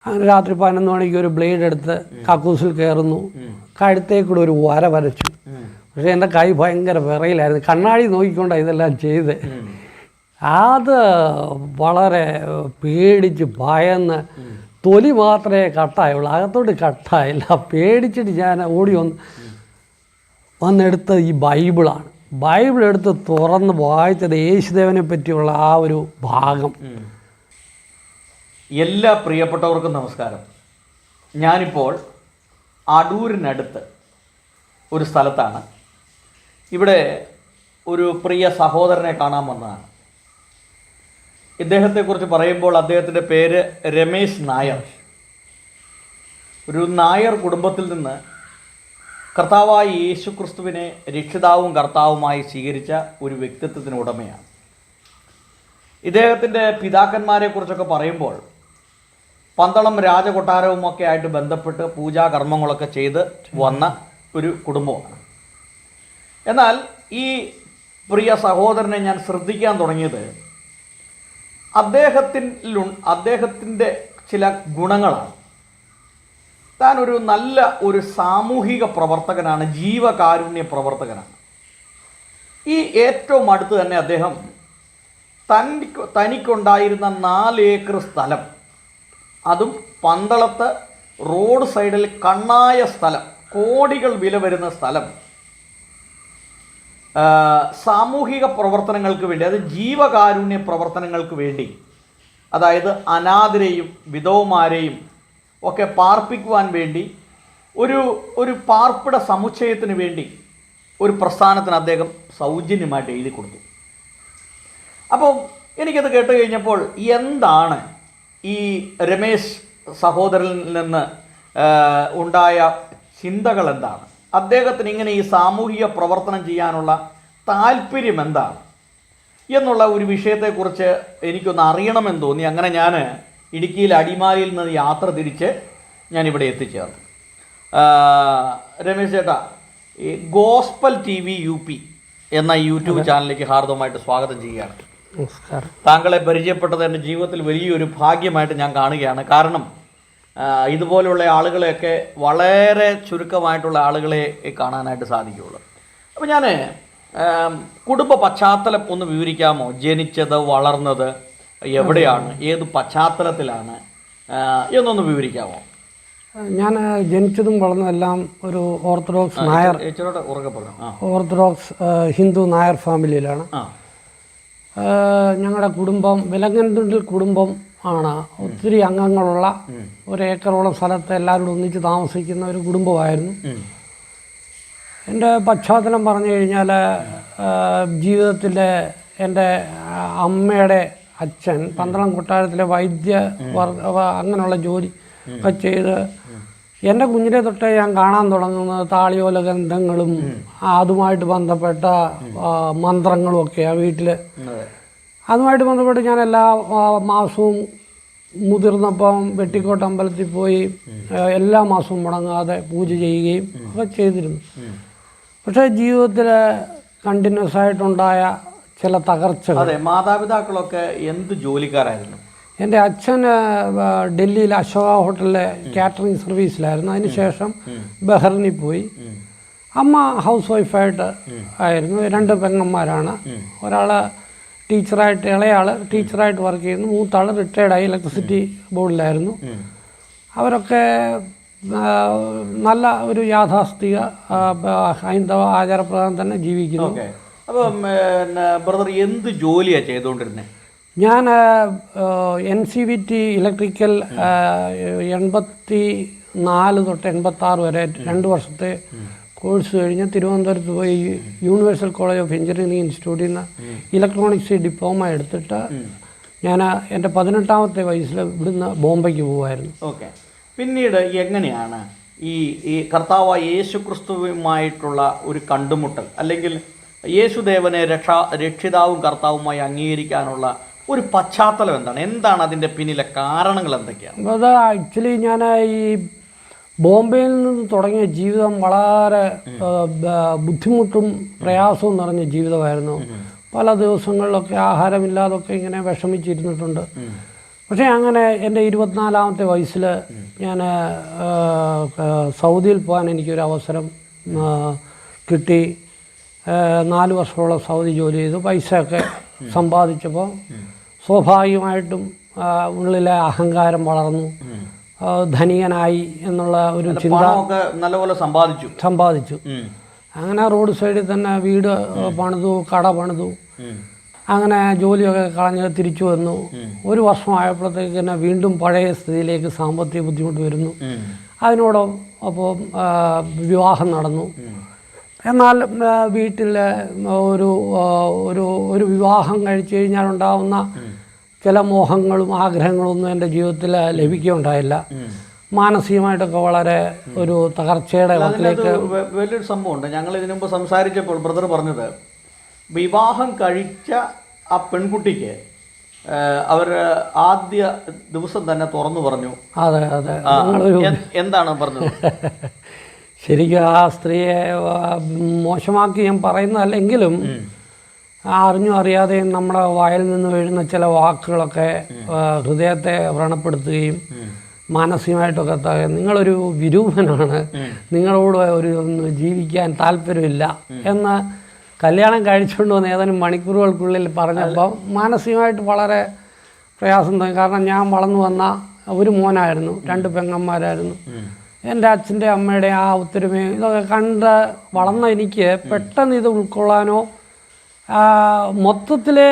അങ്ങനെ രാത്രി 11 മണിക്ക് ഒരു ബ്ലേഡ് എടുത്ത് കക്കൂസിൽ കയറുന്നു. കഴുത്തേക്കൂടെ ഒരു വര വരച്ചു. പക്ഷേ എൻ്റെ കൈ ഭയങ്കര വിറയിലായിരുന്നു. കണ്ണാടി നോക്കിക്കൊണ്ടാണ് ഇതെല്ലാം ചെയ്ത്. അത് വളരെ പേടിച്ച് ഭയന്ന് തൊലി മാത്രമേ കട്ടായുള്ളൂ, അകത്തോട്ട് കട്ടായില്ല. പേടിച്ചിട്ട് ഞാൻ ഓടി വന്നെടുത്തത് ഈ ബൈബിളാണ്. ബൈബിൾ എടുത്ത് തുറന്ന് വായിച്ചത് യേശുദേവനെ പറ്റിയുള്ള ആ ഒരു ഭാഗം. എല്ലാ പ്രിയപ്പെട്ടവർക്കും നമസ്കാരം. ഞാനിപ്പോൾ അടൂരിനടുത്ത് ഒരു സ്ഥലത്താണ്. ഇവിടെ ഒരു പ്രിയ സഹോദരനെ കാണാൻ വന്നതാണ്. ഇദ്ദേഹത്തെക്കുറിച്ച് പറയുമ്പോൾ അദ്ദേഹത്തിൻ്റെ പേര് രമേശ് നായർ. ഒരു നായർ കുടുംബത്തിൽ നിന്ന് കർത്താവായ യേശു ക്രിസ്തുവിനെ രക്ഷിതാവും കർത്താവുമായി സ്വീകരിച്ച ഒരു വ്യക്തിത്വത്തിന് ഉടമയാണ്. ഇദ്ദേഹത്തിൻ്റെ പിതാക്കന്മാരെക്കുറിച്ചൊക്കെ പറയുമ്പോൾ പന്തളം രാജകൊട്ടാരവുമൊക്കെ ആയിട്ട് ബന്ധപ്പെട്ട് പൂജാകർമ്മങ്ങളൊക്കെ ചെയ്ത് വന്ന ഒരു കുടുംബമാണ്. എന്നാൽ ഈ പ്രിയ സഹോദരനെ ഞാൻ ശ്രദ്ധിക്കാൻ തുടങ്ങിയത് അദ്ദേഹത്തിൻ്റെ ചില ഗുണങ്ങളാണ്. താൻ ഒരു നല്ല ഒരു സാമൂഹിക പ്രവർത്തകനാണ്, ജീവകാരുണ്യ പ്രവർത്തകനാണ്. ഈ ഏറ്റവും അടുത്ത് തന്നെ അദ്ദേഹം തനിക്കുണ്ടായിരുന്ന 4 ഏക്കർ സ്ഥലം, അതും പന്തളത്ത് റോഡ് സൈഡിൽ കണ്ണായ സ്ഥലം, കോടികൾ വില വരുന്ന സ്ഥലം, സാമൂഹിക പ്രവർത്തനങ്ങൾക്ക് വേണ്ടി, അത് ജീവകാരുണ്യ പ്രവർത്തനങ്ങൾക്ക് വേണ്ടി, അതായത് അനാഥരെയും വിധവമാരെയും ഒക്കെ പാർപ്പിക്കുവാൻ വേണ്ടി ഒരു പാർപ്പിട സമുച്ചയത്തിന് വേണ്ടി ഒരു പ്രസ്ഥാനത്തിന് അദ്ദേഹം സൗജന്യമായിട്ട് എഴുതി കൊടുത്തു. അപ്പോൾ എനിക്കത് കേട്ട് കഴിഞ്ഞപ്പോൾ എന്താണ് ഈ രമേശ് സഹോദരനിൽ നിന്ന് ഉണ്ടായ ചിന്തകൾ എന്താണ്, അദ്ദേഹത്തിന് ഇങ്ങനെ ഈ സാമൂഹിക പ്രവർത്തനം ചെയ്യാനുള്ള താല്പര്യം എന്താണ് എന്നുള്ള ഒരു വിഷയത്തെക്കുറിച്ച് എനിക്കൊന്ന് അറിയണമെന്ന് തോന്നി. അങ്ങനെ ഞാൻ ഇടുക്കിയിൽ അടിമാലിയിൽ നിന്ന് യാത്ര തിരിച്ച് ഞാനിവിടെ എത്തിച്ചേർന്നു. രമേശ് ചേട്ടാ, ഈ ഗോസ്പൽ TV UP എന്ന യൂട്യൂബ് ചാനലിലേക്ക് ഹാർദവമായിട്ട് സ്വാഗതം ചെയ്യുകയാണ്. നമസ്കാരം. താങ്കളെ പരിചയപ്പെട്ടത് എൻ്റെ ജീവിതത്തിൽ വലിയൊരു ഭാഗ്യമായിട്ട് ഞാൻ കാണുകയാണ്. കാരണം ഇതുപോലെയുള്ള ആളുകളെയൊക്കെ വളരെ ചുരുക്കമായിട്ടുള്ള ആളുകളെ കാണാനായിട്ട് സാധിക്കുകയുള്ളൂ. അപ്പോൾ ഞാൻ കുടുംബ പശ്ചാത്തലം ഒന്ന് വിവരിക്കാമോ? ജനിച്ചത്, വളർന്നത് എവിടെയാണ്, ഏത് പശ്ചാത്തലത്തിലാണ് എന്നൊന്ന് വിവരിക്കാമോ? ഞാൻ ജനിച്ചതും വളർന്നതെല്ലാം ഒരു ഓർത്തഡോക്സ് നായർ, ഓർത്തഡോക്സ് ഹിന്ദു നായർ ഫാമിലിയിലാണ്. ഞങ്ങളുടെ കുടുംബം വിലങ്ങൻതുണ്ടിൽ കുടുംബം ആണ്. ഒത്തിരി അംഗങ്ങളുള്ള 1 ഏക്കറോളം സ്ഥലത്ത് എല്ലാവരും ഒന്നിച്ച് താമസിക്കുന്ന ഒരു കുടുംബമായിരുന്നു. എൻ്റെ പശ്ചാത്തലം പറഞ്ഞു കഴിഞ്ഞാൽ ജീവിതത്തിൽ എൻ്റെ അമ്മയുടെ അച്ഛൻ പന്തളം കൊട്ടാരത്തിലെ അങ്ങനെയുള്ള ജോലി ഒക്കെ ചെയ്ത് എൻ്റെ കുഞ്ഞിനെ തൊട്ടേ ഞാൻ കാണാൻ തുടങ്ങുന്നത് താളിയോല ഗന്ധങ്ങളും അതുമായിട്ട് ബന്ധപ്പെട്ട മന്ത്രങ്ങളും ഒക്കെയാണ് വീട്ടിൽ. അതുമായിട്ട് ബന്ധപ്പെട്ട് ഞാൻ എല്ലാ മാസവും മുതിർന്നപ്പം വെട്ടിക്കോട്ട് അമ്പലത്തിൽ പോയി എല്ലാ മാസവും മുടങ്ങാതെ പൂജ ചെയ്യുകയും ഒക്കെ ചെയ്തിരുന്നു. പക്ഷേ ജീവിതത്തിൽ കണ്ടിന്യൂസ് ആയിട്ടുണ്ടായ ചില തകർച്ചകൾ. അതെ, മാതാപിതാക്കളൊക്കെ എന്ത് ജോലിക്കാരായിരുന്നു? എൻ്റെ അച്ഛൻ ഡൽഹിയിൽ അശോക ഹോട്ടലിലെ കാറ്ററിംഗ് സർവീസിലായിരുന്നു. അതിനുശേഷം ബഹ്റിനിൽ പോയി. അമ്മ ഹൗസ് വൈഫായിട്ട് ആയിരുന്നു. 2 പെങ്ങന്മാരാണ്. ഒരാൾ ടീച്ചറായിട്ട്, ഇളയാൾ ടീച്ചറായിട്ട് വർക്ക് ചെയ്യുന്നു. മൂത്താൾ റിട്ടയർഡായി ഇലക്ട്രിസിറ്റി ബോർഡിലായിരുന്നു. അവരൊക്കെ നല്ല ഒരു യാഥാസ്ഥിക ഹൈന്ദവ ആചാരപ്രകാരം തന്നെ ജീവിക്കുന്നു. അപ്പം ബ്രദർ എന്ത് ജോലിയാണ് ചെയ്തുകൊണ്ടിരുന്നത്? ഞാൻ NCVT ഇലക്ട്രിക്കൽ 84 തൊട്ട് 86 വരെ 2 വർഷത്തെ കോഴ്സ് കഴിഞ്ഞ് തിരുവനന്തപുരത്ത് പോയി യൂണിവേഴ്സൽ കോളേജ് ഓഫ് എഞ്ചിനീയറിംഗ് ഇൻസ്റ്റിറ്റ്യൂട്ടിൽ നിന്ന് ഇലക്ട്രോണിക്സ് ഡിപ്ലോമ എടുത്തിട്ട് ഞാൻ എൻ്റെ 18ാമത്തെ വയസ്സിൽ ഇവിടുന്ന് ബോംബെക്ക് പോകുമായിരുന്നു. ഓക്കെ. പിന്നീട് എങ്ങനെയാണ് ഈ കർത്താവായ യേശു ക്രിസ്തുവുമായിട്ടുള്ള ഒരു കണ്ടുമുട്ടൽ, അല്ലെങ്കിൽ യേശുദേവനെ രക്ഷിതാവും കർത്താവുമായി അംഗീകരിക്കാനുള്ള ഒരു പശ്ചാത്തലം എന്താണ് അതിൻ്റെ പിന്നിലെ കാരണങ്ങൾ എന്തൊക്കെയാണ്? അത് ആക്ച്വലി ഞാൻ ഈ ബോംബെയിൽ നിന്ന് തുടങ്ങിയ ജീവിതം വളരെ ബുദ്ധിമുട്ടും പ്രയാസവും നിറഞ്ഞ ജീവിതമായിരുന്നു. പല ദിവസങ്ങളിലൊക്കെ ആഹാരമില്ലാതൊക്കെ ഇങ്ങനെ വിഷമിച്ചിരുന്നിട്ടുണ്ട്. പക്ഷേ അങ്ങനെ എൻ്റെ 24-ാമത്തെ വയസ്സിൽ ഞാൻ സൗദിയിൽ പോകാൻ എനിക്കൊരു അവസരം കിട്ടി. 4 വർഷത്തോളം സൗദി ജോലി ചെയ്തു. പൈസയൊക്കെ സമ്പാദിച്ചപ്പോൾ സ്വാഭാവികമായിട്ടും ഉള്ളിലെ അഹങ്കാരം വളർന്നു. ധനികനായി എന്നുള്ള ഒരു ചിന്ത നല്ലപോലെ സമ്പാദിച്ചു. അങ്ങനെ റോഡ് സൈഡിൽ തന്നെ വീട് പണിതു, കട പണിതു. അങ്ങനെ ജോലിയൊക്കെ കളഞ്ഞ് തിരിച്ചു വന്നു. 1 വർഷമായപ്പോഴത്തേക്ക് തന്നെ വീണ്ടും പഴയ സ്ഥിതിയിലേക്ക് സാമ്പത്തിക ബുദ്ധിമുട്ട് വരുന്നു. അതിനോടൊപ്പം വിവാഹം നടന്നു. എന്നാൽ വീട്ടിൽ ഒരു വിവാഹം കഴിച്ചു കഴിഞ്ഞാൽ ഉണ്ടാകുന്ന ചില മോഹങ്ങളും ആഗ്രഹങ്ങളൊന്നും എൻ്റെ ജീവിതത്തിൽ ലഭിക്കുകയുണ്ടായില്ല. മാനസികമായിട്ടൊക്കെ വളരെ ഒരു തകർച്ചയുടെ വക്കിലേക്ക്. വലിയൊരു സംഭവമുണ്ട്. ഞങ്ങൾ ഇതിനു മുമ്പ് സംസാരിച്ചപ്പോൾ ബ്രദർ പറഞ്ഞത്, വിവാഹം കഴിച്ച ആ പെൺകുട്ടിക്ക് അവർ ആദ്യ ദിവസം തന്നെ തുറന്നു പറഞ്ഞു. അതെ അതെ. എന്താണ് പറഞ്ഞത്? ശരിക്കും ആ സ്ത്രീയെ മോശമാക്കി ഞാൻ പറയുന്നതല്ലെങ്കിലും അറിഞ്ഞും അറിയാതെയും നമ്മുടെ വായിൽ നിന്ന് വീഴുന്ന ചില വാക്കുകളൊക്കെ ഹൃദയത്തെ വ്രണപ്പെടുത്തുകയും മാനസികമായിട്ടൊക്കെ നിങ്ങളൊരു വിരൂപനാണ്, നിങ്ങളോട് ജീവിക്കാൻ താല്പര്യമില്ല എന്ന് കല്യാണം കഴിച്ചുകൊണ്ട് വന്ന് ഏതാനും മണിക്കൂറുകൾക്കുള്ളിൽ പറഞ്ഞപ്പോൾ മാനസികമായിട്ട് വളരെ പ്രയാസം തോന്നി. കാരണം ഞാൻ വളർന്നു വന്ന ഒരു മോനായിരുന്നു, 2 പെങ്ങന്മാരായിരുന്നു. എൻ്റെ അച്ഛൻ്റെ അമ്മയുടെ ആ ഒത്തൊരുമയും ഇതൊക്കെ കണ്ട് വളർന്ന എനിക്ക് പെട്ടെന്ന് ഇത് ഉൾക്കൊള്ളാനോ മൊത്തത്തിലെ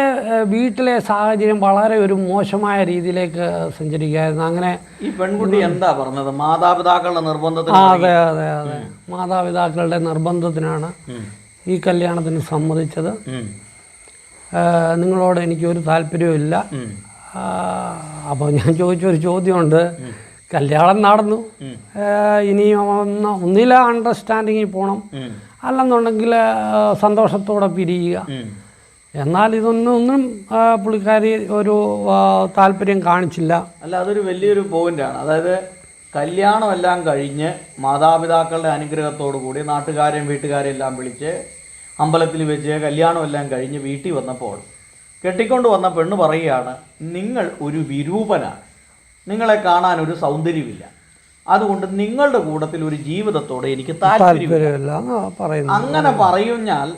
വീട്ടിലെ സാഹചര്യം വളരെ ഒരു മോശമായ രീതിയിലേക്ക് സഞ്ചരിക്കുകയായിരുന്നു. അങ്ങനെ ഈ പെൺകുട്ടി എന്താ പറഞ്ഞത്? മാതാപിതാക്കളുടെ നിർബന്ധത്തിന്? അതെ അതെ അതെ, മാതാപിതാക്കളുടെ നിർബന്ധത്തിനാണ് ഈ കല്യാണത്തിന് സമ്മതിച്ചത്. നിങ്ങളോട് എനിക്കൊരു താല്പര്യവും ഇല്ല. അപ്പോൾ ഞാൻ ചോദിച്ചൊരു ചോദ്യമുണ്ട്. കല്യാണം നടന്നു, ഇനിയും ഒന്നില അണ്ടർസ്റ്റാൻഡിങ്ങിൽ പോകണം, അല്ലെന്നുണ്ടെങ്കിൽ സന്തോഷത്തോടെ പിരിയുക. എന്നാൽ ഒന്നും പുള്ളിക്കാരി ഒരു താല്പര്യം കാണിച്ചില്ല. അല്ല, അതൊരു വലിയൊരു പോയിൻ്റാണ്. അതായത് കല്യാണമെല്ലാം കഴിഞ്ഞ് മാതാപിതാക്കളുടെ അനുഗ്രഹത്തോടു കൂടി നാട്ടുകാരെയും വീട്ടുകാരെയും എല്ലാം വിളിച്ച് അമ്പലത്തിൽ വെച്ച് കല്യാണമെല്ലാം കഴിഞ്ഞ് വീട്ടിൽ വന്നപ്പോൾ കെട്ടിക്കൊണ്ട് വന്ന പെണ്ണ് പറയുകയാണ്, നിങ്ങൾ ഒരു വിരൂപനാണ്, നിങ്ങളെ കാണാൻ ഒരു സൗന്ദര്യമില്ല, അതുകൊണ്ട് നിങ്ങളുടെ കൂട്ടത്തിൽ ഒരു ജീവിതത്തോടെ എനിക്ക് താല്പര്യമില്ല. അങ്ങനെ പറയുന്നാൽ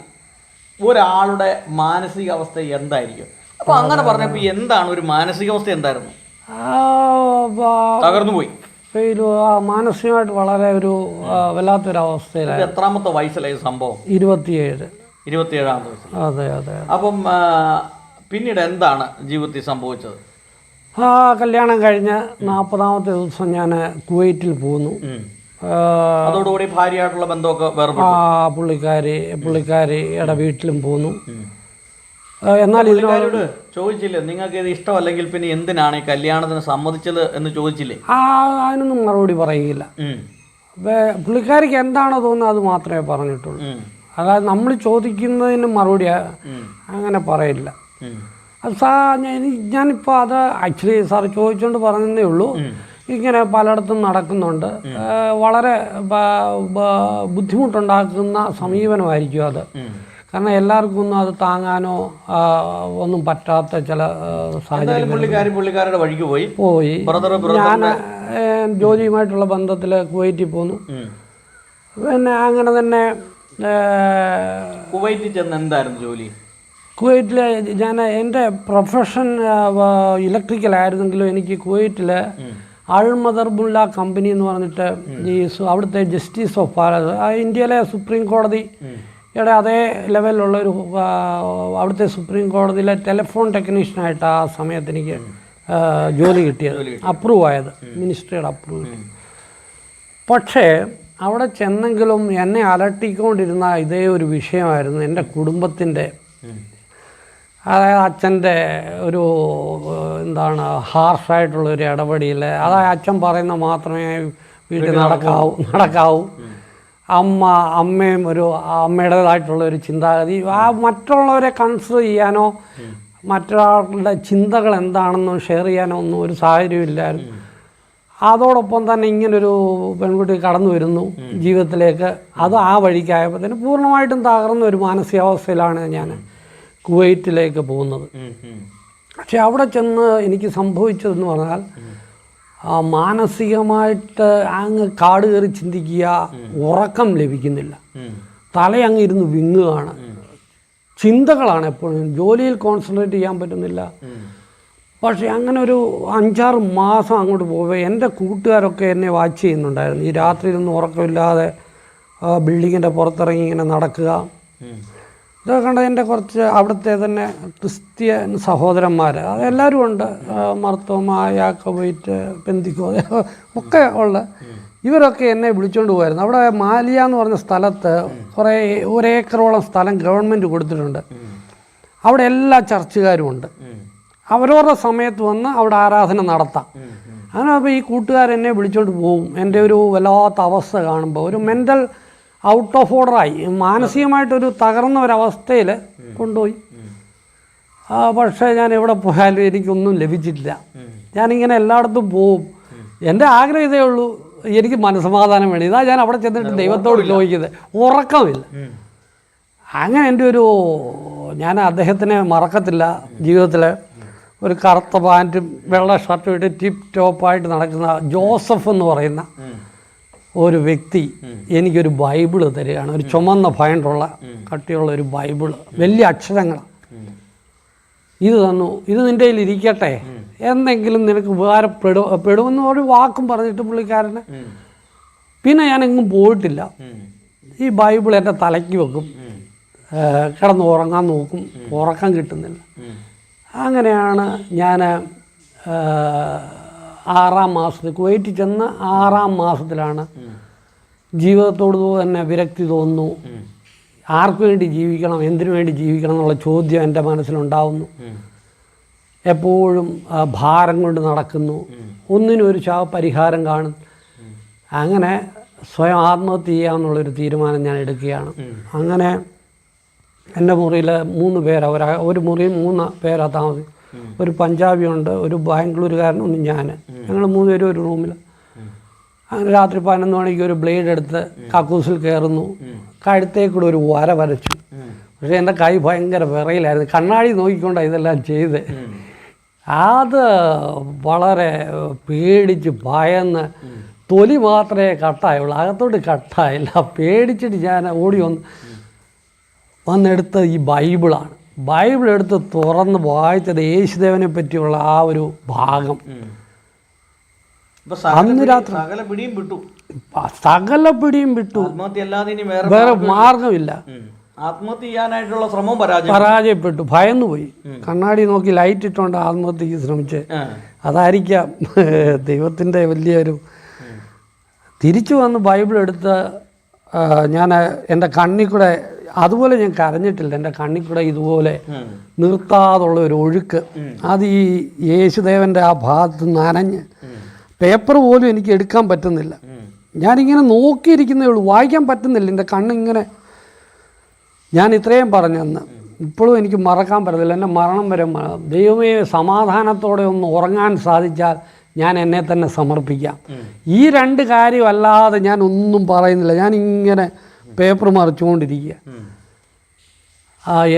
ഒരാളുടെ മാനസികാവസ്ഥ എന്തായിരിക്കും? അപ്പൊ അങ്ങനെ പറഞ്ഞപ്പോൾ എന്താണ് ഒരു മാനസികാവസ്ഥ എന്തായിരുന്നു? തകർന്നുപോയി. മാനസികമായിട്ട് വളരെ ഒരു വല്ലാത്തൊരവസ്ഥയിലാണ്. എത്രാമത്തെ വയസ്സിലായി സംഭവം? 27-ാമത്തെ വയസ്സിൽ. അതെ അതെ. അപ്പം പിന്നീട് എന്താണ് ജീവിതത്തിൽ സംഭവിച്ചത്? കല്യാണം കഴിഞ്ഞ് 40-ാമത്തെ ദിവസം ഞാൻ കുവൈറ്റിൽ പോന്നു. അതോടുകൂടി ഭാര്യയായിട്ടുള്ള ബന്ധമൊക്കെ പുള്ളിക്കാരിയുടെ വീട്ടിലും പോന്നു. എന്നാൽ ഇതിനോട് ചോദിച്ചില്ലേ, നിങ്ങൾക്ക് ഇത് ഇഷ്ടമല്ലെങ്കിൽ പിന്നെ എന്തിനാണ് ഈ കല്യാണത്തിന് സമ്മതിച്ചത് എന്ന് ചോദിച്ചില്ലേ? അതിനൊന്നും മറുപടി പറയുകയില്ല. പുള്ളിക്കാരിക്ക് എന്താണോ തോന്നുന്നത് അത് മാത്രമേ പറഞ്ഞിട്ടുള്ളൂ. അതായത് നമ്മൾ ചോദിക്കുന്നതിന് മറുപടി അങ്ങനെ പറയില്ല. അത് ഞാനിപ്പോൾ അത് ആക്ച്വലി സാർ ചോദിച്ചുകൊണ്ട് പറഞ്ഞതേ ഉള്ളൂ. ഇങ്ങനെ പലയിടത്തും നടക്കുന്നുണ്ട്. വളരെ ബുദ്ധിമുട്ടുണ്ടാക്കുന്ന സമീപനമായിരിക്കും അത്. കാരണം എല്ലാവർക്കും ഒന്നും അത് താങ്ങാനോ ഒന്നും പറ്റാത്ത ചില സാഹചര്യം. പുള്ളിക്കാരുടെ വഴിക്ക് പോയി. ഞാൻ ജോലിയുമായിട്ടുള്ള ബന്ധത്തിൽ കുവൈറ്റിൽ പോന്നു. പിന്നെ അങ്ങനെ തന്നെ കുവൈറ്റിൽ ചെന്ന് എന്തായിരുന്നു ജോലി? കുവൈറ്റിൽ ഞാൻ എൻ്റെ പ്രൊഫഷൻ ഇലക്ട്രിക്കലായിരുന്നെങ്കിലും എനിക്ക് കുവൈറ്റിൽ അൽമദർബുള്ള കമ്പനി എന്ന് പറഞ്ഞിട്ട് ഈ അവിടുത്തെ ജസ്റ്റിസ് ഓഫ് ഭാരത്, ഇന്ത്യയിലെ സുപ്രീം കോടതിയുടെ അതേ ലെവലിലുള്ളൊരു അവിടുത്തെ സുപ്രീം കോടതിയിലെ ടെലിഫോൺ ടെക്നീഷ്യനായിട്ട് ആ സമയത്ത് എനിക്ക് ജോലി കിട്ടിയത്, അപ്രൂവ് ആയത്, മിനിസ്ട്രിയുടെ അപ്രൂവ് കിട്ടി. പക്ഷേ അവിടെ ചെന്നെങ്കിലും എന്നെ അലട്ടിക്കൊണ്ടിരുന്ന ഇതേ ഒരു വിഷയമായിരുന്നു എൻ്റെ കുടുംബത്തിൻ്റെ. അതായത് അച്ഛൻ്റെ ഒരു എന്താണ് ഹാർഷായിട്ടുള്ളൊരു ഇടപെടിയിൽ, അതായത് അച്ഛൻ പറയുന്ന മാത്രമേ വീട്ടിൽ നടക്കാവൂ. അമ്മയും ഒരു അമ്മയുടേതായിട്ടുള്ളൊരു ചിന്താഗതി, മറ്റുള്ളവരെ കൺസിഡർ ചെയ്യാനോ മറ്റൊരാളുടെ ചിന്തകൾ എന്താണെന്നോ ഷെയർ ചെയ്യാനോ ഒന്നും ഒരു സാഹചര്യമില്ലായിരുന്നു. അതോടൊപ്പം തന്നെ ഇങ്ങനൊരു പെൺകുട്ടി കടന്നു വരുന്നു ജീവിതത്തിലേക്ക്. അത് ആ വഴിക്കായപ്പോഴത്തേന് പൂർണ്ണമായിട്ടും തകർന്ന ഒരു മാനസികാവസ്ഥയിലാണ് ഞാൻ കുവൈറ്റിലേക്ക് പോകുന്നത്. പക്ഷെ അവിടെ ചെന്ന് എനിക്ക് സംഭവിച്ചതെന്ന് പറഞ്ഞാൽ മാനസികമായിട്ട് അങ്ങ് കാട് കയറി ചിന്തിക്കുക, ഉറക്കം ലഭിക്കുന്നില്ല, തലയങ്ങ് ഇരുന്ന് വിങ്ങുകയാണ്, ചിന്തകളാണ് എപ്പോഴും, ജോലിയിൽ കോൺസെൻട്രേറ്റ് ചെയ്യാൻ പറ്റുന്നില്ല. പക്ഷേ അങ്ങനെ ഒരു 5-6 മാസം അങ്ങോട്ട് പോകുമ്പോൾ എൻ്റെ കൂട്ടുകാരൊക്കെ എന്നെ വാച്ച് ചെയ്യുന്നുണ്ടായിരുന്നു. ഈ രാത്രിയിലൊന്നും ഉറക്കമില്ലാതെ ബിൽഡിങ്ങിൻ്റെ പുറത്തിറങ്ങി ഇങ്ങനെ നടക്കുക. ഇതൊക്കെ കണ്ട എൻ്റെ കുറച്ച് അവിടുത്തെ തന്നെ ക്രിസ്ത്യൻ സഹോദരന്മാർ, അതെല്ലാവരും ഉണ്ട്, മർത്തോമ, യാക്കോബൈറ്റ്, പെന്തിക്കോ ഒക്കെ ഉള്ള ഇവരൊക്കെ എന്നെ വിളിച്ചുകൊണ്ട് പോയിരുന്നു. അവിടെ മാലിയ എന്ന് പറഞ്ഞ സ്ഥലത്ത് കുറേ 1 ഏക്കറോളം സ്ഥലം ഗവൺമെൻറ് കൊടുത്തിട്ടുണ്ട്. അവിടെ എല്ലാ ചർച്ചുകാരും ഉണ്ട്. അവരവരുടെ സമയത്ത് വന്ന് അവിടെ ആരാധന നടത്താം. അങ്ങനെ അപ്പോൾ ഈ കൂട്ടുകാരെന്നെ വിളിച്ചുകൊണ്ട് പോകും. എൻ്റെ ഒരു വല്ലാത്ത അവസ്ഥ കാണുമ്പോൾ ഒരു മെൻ്റൽ ഔട്ട് ഓഫ് ഓർഡറായി, മാനസികമായിട്ടൊരു തകർന്ന ഒരവസ്ഥയിൽ കൊണ്ടുപോയി. പക്ഷേ ഞാൻ എവിടെ പോയാലും എനിക്കൊന്നും ലഭിച്ചിട്ടില്ല. ഞാനിങ്ങനെ എല്ലായിടത്തും പോവും. എൻ്റെ ആഗ്രഹം ഇതേ ഉള്ളൂ, എനിക്ക് മനസ്സമാധാനം വേണം. ഇതാ ഞാൻ അവിടെ ചെന്നിട്ട് ദൈവത്തോട് ചോദിക്കുന്നത്, ഉറക്കമില്ല. അങ്ങനെ എൻ്റെ ഞാൻ അദ്ദേഹത്തിനെ മറക്കത്തില്ല. ജീവിതത്തിൽ ഒരു കറുത്ത പാൻറ്റും വെള്ള ഷർട്ടും ഇട്ട് ടിപ്പ് ടോപ്പായിട്ട് നടക്കുന്ന ജോസഫ് എന്ന് പറയുന്ന ഒരു വ്യക്തി എനിക്കൊരു ബൈബിള് തരികയാണ്. ഒരു ചുമന്ന ഭയണ്ടുള്ള കട്ടിയുള്ള ഒരു ബൈബിള്, വലിയ അക്ഷരങ്ങളാണ്. ഇത് തന്നു, ഇത് നിൻ്റെ കയ്യിൽ ഇരിക്കട്ടെ, എന്തെങ്കിലും നിനക്ക് ഉപകാരപ്പെടുമെന്ന് ഒരു വാക്കും പറഞ്ഞിട്ട് പുള്ളിക്കാരന്. പിന്നെ ഞാനെങ്ങും പോയിട്ടില്ല. ഈ ബൈബിൾ എൻ്റെ തലയ്ക്ക് വെക്കും, കിടന്ന് ഉറങ്ങാൻ നോക്കും, ഉറക്കം കിട്ടുന്നില്ല. അങ്ങനെയാണ് ഞാൻ 6-ാം മാസത്തിൽ കുവൈറ്റിൽ ചെന്ന് 6-ാം മാസത്തിലാണ് ജീവിതത്തോട് തന്നെ വിരക്തി തോന്നുന്നു. ആർക്കു വേണ്ടി ജീവിക്കണം, എന്തിനു വേണ്ടി ജീവിക്കണം എന്നുള്ള ചോദ്യം എൻ്റെ മനസ്സിലുണ്ടാവുന്നു. എപ്പോഴും ഭാരം കൊണ്ട് നടക്കുന്നു, ഒന്നിനും ഒരു പരിഹാരം കാണും. അങ്ങനെ സ്വയം ആത്മഹത്യ ചെയ്യാമെന്നുള്ളൊരു തീരുമാനം ഞാൻ എടുക്കുകയാണ്. അങ്ങനെ എൻ്റെ മുറിയിൽ 3 പേരാണ്, ഒരു മുറിയിൽ 3 പേരാണ് താമസിക്കും. ഒരു പഞ്ചാബിയുണ്ട്, ഒരു ബാംഗ്ലൂരുകാരനും ഞാൻ. ഞങ്ങൾ 3 പേരും ഒരു റൂമിൽ. അങ്ങനെ രാത്രി 11 മണിക്ക് ഒരു ബ്ലേഡ് എടുത്ത് കക്കൂസിൽ കയറുന്നു. കഴുത്തേക്കൂടെ ഒരു വര വരച്ചു. പക്ഷേ എൻ്റെ കൈ ഭയങ്കര വിറയിലായിരുന്നു. കണ്ണാടി നോക്കിക്കൊണ്ടാണ് ഇതെല്ലാം ചെയ്ത്. അത് വളരെ പേടിച്ച് ഭയന്ന്, തൊലി മാത്രമേ കട്ടായുള്ളൂ, അകത്തോട്ട് കട്ടായില്ല. പേടിച്ചിട്ട് ഞാൻ ഓടി വന്നെടുത്ത് ഈ ബൈബിളാണ്. ബൈബിൾ എടുത്ത് തുറന്ന് വായിച്ചത് യേശുദേവനെ പറ്റിയുള്ള ആ ഒരു ഭാഗം. അന്ന് രാത്രി സകല പിടിയും വിട്ടു. വേറെ മാർഗമില്ല. ആത്മഹത്യ ചെയ്യാനായിട്ടുള്ള ശ്രമം പരാജയപ്പെട്ടു. ഭയന്നു പോയി. കണ്ണാടി നോക്കി ലൈറ്റ് ഇട്ടുകൊണ്ട് ആത്മഹത്യക്ക് ശ്രമിച്ച്. അതായിരിക്കാം ദൈവത്തിൻ്റെ വലിയൊരു. തിരിച്ചു വന്ന് ബൈബിൾ എടുത്ത് ഞാൻ എൻ്റെ കണ്ണിൽ കൂടെ, അതുപോലെ ഞാൻ കരഞ്ഞിട്ടില്ല, എൻ്റെ കണ്ണിൽ കൂടെ ഇതുപോലെ നിർത്താതുള്ള ഒരു ഒഴുക്ക്. അത് ഈ യേശുദേവൻ്റെ ആ ഭാഗത്ത് നനഞ്ഞ് പേപ്പർ പോലും എനിക്ക് എടുക്കാൻ പറ്റുന്നില്ല. ഞാനിങ്ങനെ നോക്കിയിരിക്കുന്നേ ഉള്ളൂ, വായിക്കാൻ പറ്റുന്നില്ല. എൻ്റെ കണ്ണിങ്ങനെ, ഞാൻ ഇത്രയും പറഞ്ഞെന്ന് ഇപ്പോഴും എനിക്ക് മറക്കാൻ പറ്റത്തില്ല. എൻ്റെ മരണം വരെ ദൈവമേ സമാധാനത്തോടെ ഒന്ന് ഉറങ്ങാൻ സാധിച്ചാൽ ഞാൻ എന്നെ തന്നെ സമർപ്പിക്കാം. ഈ 2 കാര്യമല്ലാതെ ഞാൻ ഒന്നും പറയുന്നില്ല. ഞാനിങ്ങനെ പേപ്പർ മറിച്ചുകൊണ്ടിരിക്കുക.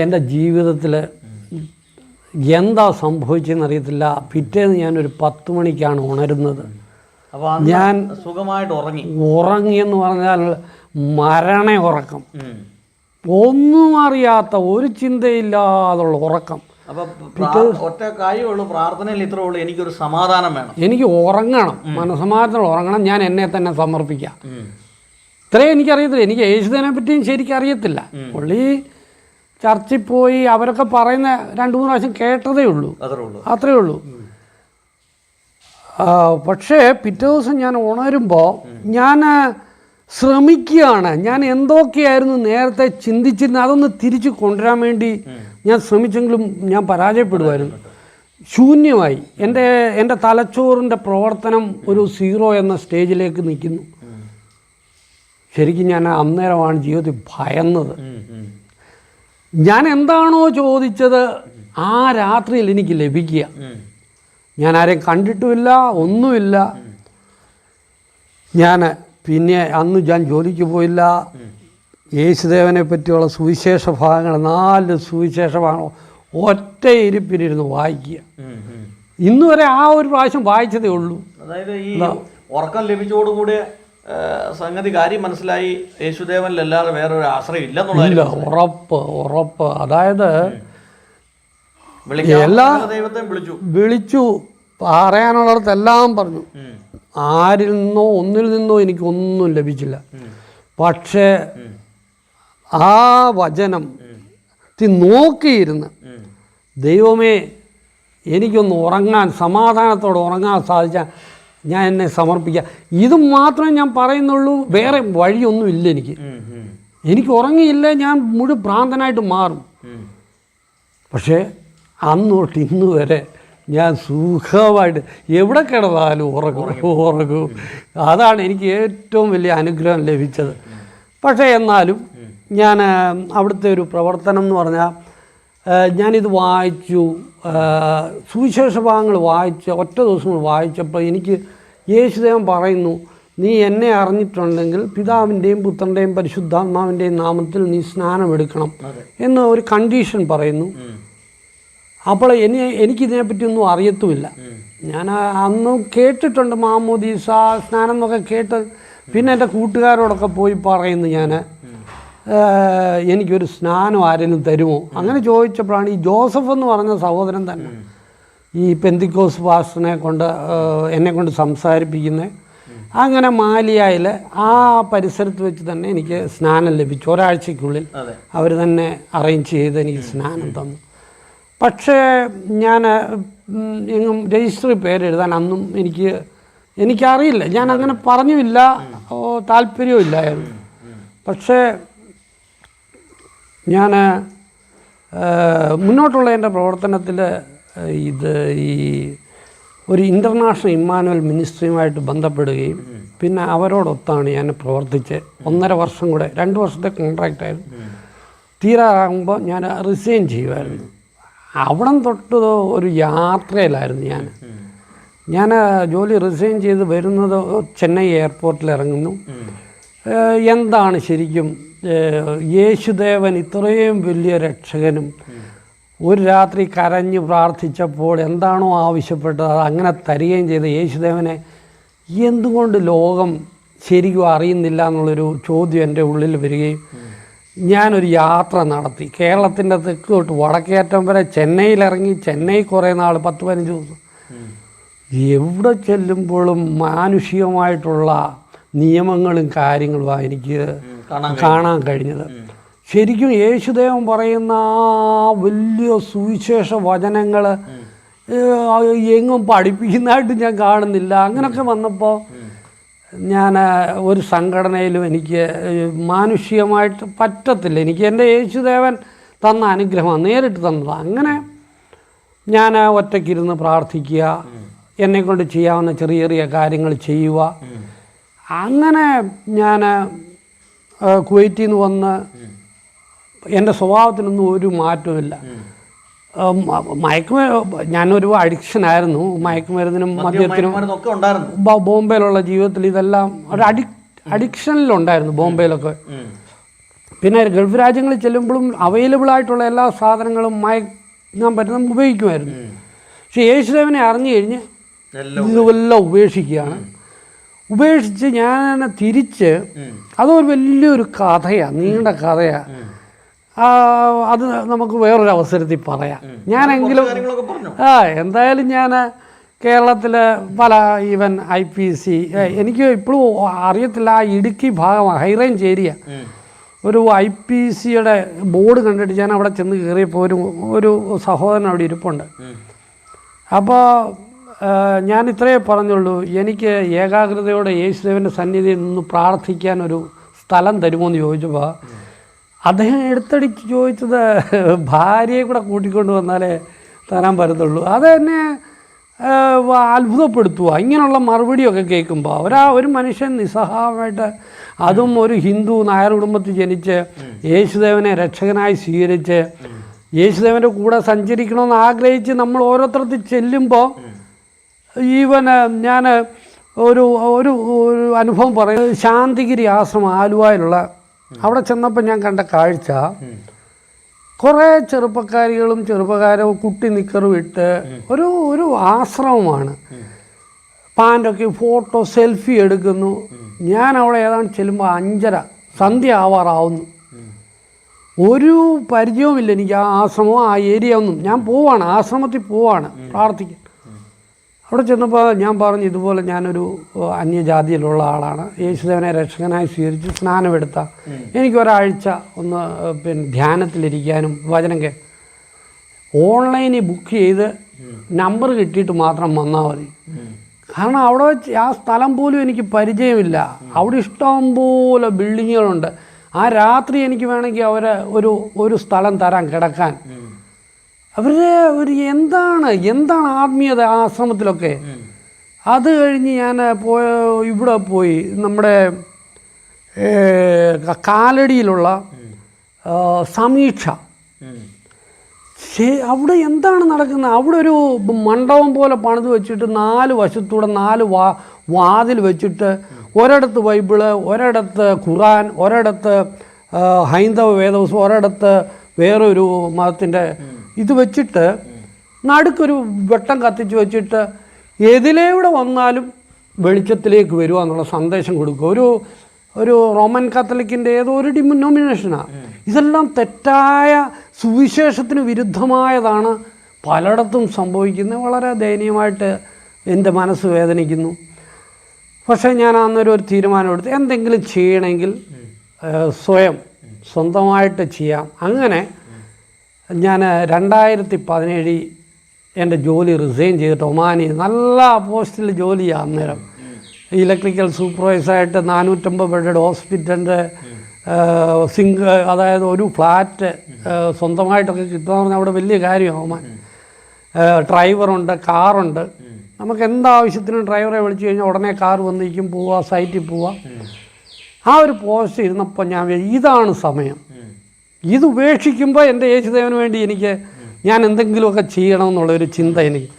എൻ്റെ ജീവിതത്തിൽ എന്താ സംഭവിച്ചെന്നറിയത്തില്ല. പിറ്റേന്ന് ഞാനൊരു 10 മണിക്കാണ് ഉണരുന്നത്. ഞാൻ സുഖമായിട്ട് ഉറങ്ങിയെന്ന് പറഞ്ഞാൽ മരണ ഉറക്കം, ഒന്നും അറിയാത്ത, ഒരു ചിന്തയില്ലാതുള്ള ഉറക്കം. ഒറ്റ കാര്യമുള്ളൂ, പ്രാർത്ഥനയിൽ ഇത്രേ ഉള്ളൂ, എനിക്കൊരു സമാധാനം വേണം, എനിക്ക് ഉറങ്ങണം, മനസ്സമാധാനത്തോടെ ഉറങ്ങണം, ഞാൻ എന്നെ തന്നെ സമർപ്പിക്കാം. ഇത്രയും എനിക്കറിയത്തില്ല. എനിക്ക് യേശുദേവനെ പറ്റിയും ശരിക്കും അറിയത്തില്ല. പുള്ളി ചർച്ചിൽ പോയി അവരൊക്കെ പറയുന്ന 2-3 പ്രാവശ്യം കേട്ടതേ ഉള്ളൂ, അത്രേ ഉള്ളൂ. പക്ഷേ പിറ്റേ ദിവസം ഞാൻ ഉണരുമ്പോൾ ഞാൻ ശ്രമിക്കുകയാണ്. ഞാൻ എന്തൊക്കെയായിരുന്നു നേരത്തെ ചിന്തിച്ചിരുന്നത് അതൊന്ന് തിരിച്ചു കൊണ്ടുവരാൻ വേണ്ടി ഞാൻ ശ്രമിച്ചെങ്കിലും ഞാൻ പരാജയപ്പെടുമായിരുന്നു. ശൂന്യമായി. എൻ്റെ തലച്ചോറിൻ്റെ പ്രവർത്തനം ഒരു 0 എന്ന സ്റ്റേജിലേക്ക് നിൽക്കുന്നു. ശരിക്കും ഞാൻ അന്നേരമാണ് ജീവിതത്തിൽ ഭയന്നത്. ഞാൻ എന്താണോ ചോദിച്ചത് ആ രാത്രിയിൽ എനിക്ക് ലഭിക്കുക. ഞാൻ ആരെയും കണ്ടിട്ടുമില്ല, ഒന്നുമില്ല. പിന്നെ അന്ന് ഞാൻ ജോലിക്ക് പോയില്ല. യേശുദേവനെ പറ്റിയുള്ള സുവിശേഷ ഭാഗങ്ങൾ 4 സുവിശേഷ ഭാഗങ്ങൾ ഒറ്റ ഇരിപ്പിലിരുന്ന് വായിക്കുക. ഇന്ന് വരെ ആ ഒരു പ്രാവശ്യം വായിച്ചതേ ഉള്ളൂ. അതായത് ഈ ഉറക്കം ലഭിച്ചോടുകൂടി സംഗതി കാര്യം മനസ്സിലായി, യേശുദേവനിലല്ലാതെ വേറൊരു ആശ്രയം ഇല്ലെന്നുള്ള ഉറപ്പ്. അതായത് എല്ലാ ദൈവത്തെ വിളിച്ചു പറയാനുള്ളിടത്തെല്ലാം പറഞ്ഞു. ആരിൽ നിന്നോ ഒന്നിൽ നിന്നോ എനിക്കൊന്നും ലഭിച്ചില്ല. പക്ഷേ ആ വചനം നോക്കിയിരുന്ന് ദൈവമേ എനിക്കൊന്ന് ഉറങ്ങാൻ, സമാധാനത്തോടെ ഉറങ്ങാൻ സാധിച്ചാൽ ഞാൻ എന്നെ സമർപ്പിക്കുക. ഇത് മാത്രമേ ഞാൻ പറയുന്നുള്ളൂ, വേറെ വഴിയൊന്നുമില്ല എനിക്ക് ഉറങ്ങിയില്ല ഞാൻ മുഴുവൻ ഭ്രാന്തനായിട്ട് മാറും. പക്ഷേ അന്ന് തൊട്ട് ഇന്ന് വരെ ഞാൻ സുഖമായിട്ട് എവിടെ കിടന്നാലും ഉറങ്ങും. അതാണ് എനിക്ക് ഏറ്റവും വലിയ അനുഗ്രഹം ലഭിച്ചത്. പക്ഷേ എന്നാലും ഞാൻ അവിടുത്തെ ഒരു പ്രവർത്തനം എന്ന് പറഞ്ഞാൽ, ഞാനിത് വായിച്ചു, സുവിശേഷ ഭാഗങ്ങൾ വായിച്ച് ഒറ്റ ദിവസം വായിച്ചപ്പോൾ എനിക്ക് യേശുദേവൻ പറയുന്നു, നീ എന്നെ അറിഞ്ഞിട്ടുണ്ടെങ്കിൽ പിതാവിൻ്റെയും പുത്രൻ്റെയും പരിശുദ്ധാത്മാവിൻ്റെയും നാമത്തിൽ നീ സ്നാനമെടുക്കണം എന്ന് ഒരു കണ്ടീഷൻ പറയുന്നു. അപ്പോൾ എനിക്കിതിനെപ്പറ്റിയൊന്നും അറിയത്തുമില്ല. ഞാൻ അന്ന് കേട്ടിട്ടുണ്ട് മാമോദീസ സ്നാനം എന്നൊക്കെ കേട്ട്. പിന്നെ എൻ്റെ കൂട്ടുകാരോടൊക്കെ പോയി പറയുന്നു, ഞാൻ എനിക്കൊരു സ്നാനം ആരെങ്കിലും തരുമോ അങ്ങനെ ചോദിച്ചപ്പോഴാണ് ഈ ജോസഫ് എന്ന് പറഞ്ഞ സഹോദരൻ തന്നെ ഈ പെന്തിക്കോസ് പാസ്റ്ററിനെ കൊണ്ട് എന്നെ കൊണ്ട് സംസാരിപ്പിക്കുന്നത്. അങ്ങനെ മാലിയായിൽ ആ പരിസരത്ത് വെച്ച് തന്നെ എനിക്ക് സ്നാനം ലഭിച്ചു. ഒരാഴ്ചയ്ക്കുള്ളിൽ അവർ തന്നെ അറേഞ്ച് ചെയ്ത് എനിക്ക് സ്നാനം തന്നു. പക്ഷേ ഞാൻ എങ്ങും രജിസ്റ്ററിൽ പേരെഴുതാൻ അന്നും എനിക്കറിയില്ല, ഞാൻ അങ്ങനെ പറഞ്ഞുമില്ല, താല്പര്യവും ഇല്ലായിരുന്നു. പക്ഷേ ഞാൻ മുന്നോട്ടുള്ള എൻ്റെ പ്രവർത്തനത്തിൽ ഈ ഒരു ഇൻ്റർനാഷണൽ ഇമ്മാനുവൽ മിനിസ്ട്രിയുമായിട്ട് ബന്ധപ്പെടുകയും പിന്നെ അവരോടൊത്താണ് ഞാൻ പ്രവർത്തിച്ച് 1.5 വർഷം കൂടെ, 2 വർഷത്തെ കോൺട്രാക്റ്റായിരുന്നു. തീരാറാകുമ്പോൾ ഞാൻ റിസൈൻ ചെയ്യുമായിരുന്നു. അവിടം തൊട്ട് ഒരു യാത്രയിലായിരുന്നു ഞാൻ ജോലി റിസൈൻ ചെയ്ത് വരുന്നത് ചെന്നൈ എയർപോർട്ടിൽ ഇറങ്ങുന്നു. എന്താണ് ശരിക്കും യേശുദേവൻ ഇത്രയും വലിയ രക്ഷകനും ഒരു രാത്രി കരഞ്ഞ് പ്രാർത്ഥിച്ചപ്പോൾ എന്താണോ ആവശ്യപ്പെട്ടത് അത് അങ്ങനെ തരികയും ചെയ്ത യേശുദേവനെ എന്തുകൊണ്ട് ലോകം ശരിക്കും അറിയുന്നില്ല എന്നുള്ളൊരു ചോദ്യം എൻ്റെ ഉള്ളിൽ വരികയും ഞാനൊരു യാത്ര നടത്തി. കേരളത്തിൻ്റെ തെക്ക് തൊട്ട് വടക്കേറ്റം വരെ ചെന്നൈയിലിറങ്ങി. ചെന്നൈ കുറേ നാൾ 10-15 ദിവസം. എവിടെ ചെല്ലുമ്പോഴും മാനുഷികമായിട്ടുള്ള നിയമങ്ങളും കാര്യങ്ങളുമാണ് എനിക്ക് കാണാൻ കഴിഞ്ഞത്. ശരിക്കും യേശുദേവൻ പറയുന്ന ആ വലിയ സുവിശേഷ വചനങ്ങൾ എങ്ങും പഠിപ്പിക്കുന്നതായിട്ട് ഞാൻ കാണുന്നില്ല. അങ്ങനെയൊക്കെ വന്നപ്പോൾ ഞാൻ ഒരു സംഘടനയിലും എനിക്ക് മാനുഷികമായിട്ട് പറ്റത്തില്ല. എനിക്ക് എൻ്റെ യേശുദേവൻ തന്ന അനുഗ്രഹമാണ്, നേരിട്ട് തന്നതാണ്. അങ്ങനെ ഞാൻ ഒറ്റയ്ക്കിരുന്ന് പ്രാർത്ഥിക്കുക, എന്നെക്കൊണ്ട് ചെയ്യാവുന്ന ചെറിയ ചെറിയ കാര്യങ്ങൾ ചെയ്യുക. അങ്ങനെ ഞാൻ കുവൈറ്റിൽ നിന്ന് വന്ന് എൻ്റെ സ്വഭാവത്തിനൊന്നും ഒരു മാറ്റവുമില്ല. ഞാനൊരു അഡിക്ഷനായിരുന്നു, മയക്കുമരുന്നിനും മദ്യത്തിനും. ബോംബെയിലുള്ള ജീവിതത്തിൽ ഇതെല്ലാം ഒരു അഡിക്ഷനിലുണ്ടായിരുന്നു ബോംബെയിലൊക്കെ. പിന്നെ ഗൾഫ് രാജ്യങ്ങളിൽ ചെല്ലുമ്പോഴും അവൈലബിൾ ആയിട്ടുള്ള എല്ലാ സാധനങ്ങളും മയക്കാൻ പറ്റുന്ന ഉപയോഗിക്കുമായിരുന്നു. പക്ഷേ യേശുദേവനെ അറിഞ്ഞു കഴിഞ്ഞ് ഇതെല്ലാം ഉപേക്ഷിക്കുകയാണ്. ഉപേക്ഷിച്ച് ഞാൻ തിരിച്ച്, അതൊരു വലിയൊരു കഥയാണ്, നീണ്ട കഥയാണ്. അത് നമുക്ക് വേറൊരു അവസരത്തിൽ പറയാം. ഞാനെങ്കിലും എന്തായാലും ഞാൻ കേരളത്തിൽ പല ഈവൻ IPC, എനിക്ക് ഇപ്പോഴും അറിയത്തില്ല, ആ ഇടുക്കി ഭാഗമാണ്, ഹൈ റേഞ്ച് ഏരിയ. ഒരു IPCയുടെ ബോർഡ് കണ്ടിട്ട് ഞാൻ അവിടെ ചെന്ന് കയറിയപ്പോൾ ഒരു സഹോദരൻ അവിടെ ഇരിപ്പുണ്ട്. അപ്പോൾ ഞാൻ ഇത്രയേ പറഞ്ഞുള്ളൂ, എനിക്ക് ഏകാഗ്രതയോടെ യേശുദേവൻ്റെ സന്നിധിയിൽ നിന്ന് പ്രാർത്ഥിക്കാനൊരു സ്ഥലം തരുമോ എന്ന് ചോദിച്ചപ്പോൾ അദ്ദേഹം എടുത്തടിച്ച് ചോദിച്ചത് ഭാര്യയെ കൂടെ കൂട്ടിക്കൊണ്ട് വന്നാലേ തരാൻ പറ്റത്തുള്ളൂ. അതെന്നെ അത്ഭുതപ്പെടുത്തുക. ഇങ്ങനെയുള്ള മറുപടിയൊക്കെ കേൾക്കുമ്പോൾ ഒരു മനുഷ്യൻ നിസ്സഹായമായിട്ട്, അതും ഒരു ഹിന്ദു നായർ കുടുംബത്തിൽ ജനിച്ച് യേശുദേവനെ രക്ഷകനായി സ്വീകരിച്ച് യേശുദേവൻ്റെ കൂടെ സഞ്ചരിക്കണമെന്ന് ആഗ്രഹിച്ച് നമ്മൾ ഓരോരുത്തർത്തിൽ ചെല്ലുമ്പോൾ, ഈവൻ ഞാൻ ഒരു ഒരു അനുഭവം പറയുന്നത്, ശാന്തിഗിരി ആശ്രമം ആലുവയിലുള്ള അവിടെ ചെന്നപ്പോൾ ഞാൻ കണ്ട കാഴ്ച, കുറേ ചെറുപ്പക്കാരും കുട്ടി നിക്കറും ഇട്ട് ഒരു ആശ്രമമാണ്. പാൻ്റൊക്കെ ഫോട്ടോ സെൽഫി എടുക്കുന്നു. ഞാൻ അവിടെ ഏതാണ്ട് ചെല്ലുമ്പോൾ 5:30 സന്ധ്യ ആവാറാവുന്നു. ഒരു പരിചയവുമില്ല എനിക്ക് ആ ആശ്രമവും ആ ഏരിയ ഒന്നും. ഞാൻ പോവാണ്, ആശ്രമത്തിൽ പോവാണ് പ്രാർത്ഥിക്കാൻ. അവിടെ ചെന്നപ്പോൾ ഞാൻ പറഞ്ഞു, ഇതുപോലെ ഞാനൊരു അന്യജാതിയിലുള്ള ആളാണ്, യേശുദേവനെ രക്ഷകനായി സ്വീകരിച്ച് സ്നാനമെടുത്ത എനിക്കൊരാഴ്ച ഒന്ന് ധ്യാനത്തിലിരിക്കാനും വചനം ഓൺലൈനിൽ ബുക്ക് ചെയ്ത് നമ്പർ കിട്ടിയിട്ട് മാത്രം വന്നാൽ മതി. കാരണം അവിടെ വെച്ച് ആ സ്ഥലം പോലും എനിക്ക് പരിചയമില്ല. അവിടെ ഇഷ്ടംപോലെ ബിൽഡിങ്ങുകളുണ്ട്. ആ രാത്രി എനിക്ക് വേണമെങ്കിൽ അവരെ ഒരു സ്ഥലം തരാൻ കിടക്കാൻ. അവരുടെ എന്താണ് ആത്മീയത ആ ആശ്രമത്തിലൊക്കെ. അത് കഴിഞ്ഞ് ഞാൻ ഇവിടെ പോയി നമ്മുടെ കാലടിയിലുള്ള സമീക്ഷ. അവിടെ എന്താണ് നടക്കുന്നത്? അവിടെ ഒരു മണ്ഡപം പോലെ പണിത് വെച്ചിട്ട് 4 വശത്തൂടെ 4 വാതിൽ വെച്ചിട്ട് ഒരിടത്ത് ബൈബിള്, ഒരിടത്ത് ഖുറാൻ, ഒരിടത്ത് ഹൈന്ദവ വേദപുസ്തകം, ഒരിടത്ത് വേറൊരു മതത്തിൻ്റെ ഇത് വെച്ചിട്ട് നടുക്കൊരു വെട്ടം കത്തിച്ച് വെച്ചിട്ട് എതിലൂടെ വന്നാലും വെളിച്ചത്തിലേക്ക് വരിക എന്നുള്ള സന്ദേശം കൊടുക്കുക. ഒരു റോമൻ കാത്തലിക്കിൻ്റെ ഏതോ ഒരു ഡിനോമിനേഷനാണ്. ഇതെല്ലാം തെറ്റായ സുവിശേഷത്തിന് വിരുദ്ധമായതാണ് പലയിടത്തും സംഭവിക്കുന്നത്. വളരെ ദയനീയമായിട്ട് എൻ്റെ മനസ്സ് വേദനിക്കുന്നു. പക്ഷേ ഞാൻ അന്നൊരു തീരുമാനമെടുത്ത് എന്തെങ്കിലും ചെയ്യണമെങ്കിൽ സ്വന്തമായിട്ട് ചെയ്യാം. അങ്ങനെ ഞാൻ 2017 എൻ്റെ ജോലി റിസൈൻ ചെയ്തിട്ട് ഒമാനിൽ നല്ല പോസ്റ്റിൽ ജോലിയാണ്. അന്നേരം ഇലക്ട്രിക്കൽ സൂപ്പർവൈസറായിട്ട് 450 ബെഡഡ് ഹോസ്പിറ്റലിൻ്റെ അതായത് ഒരു ഫ്ലാറ്റ് സ്വന്തമായിട്ടൊക്കെ കിട്ടുകയെന്ന് പറഞ്ഞാൽ അവിടെ വലിയ കാര്യമാണ്. ഒമാൻ ഡ്രൈവറുണ്ട്, കാറുണ്ട്. നമുക്ക് എന്താവശ്യത്തിനും ഡ്രൈവറെ വിളിച്ചു കഴിഞ്ഞാൽ ഉടനെ കാർ വന്നിരിക്കും, പോവുക, സൈറ്റിൽ പോവുക. ആ ഒരു പോസ്റ്റ് ഇരുന്നപ്പോൾ ഞാൻ ഇതാണ് സമയം. ഇത് ഉപേക്ഷിക്കുമ്പോൾ എൻ്റെ യേശുദേവന് വേണ്ടി ഞാൻ എന്തെങ്കിലുമൊക്കെ ചെയ്യണമെന്നുള്ളൊരു ചിന്ത എനിക്ക്.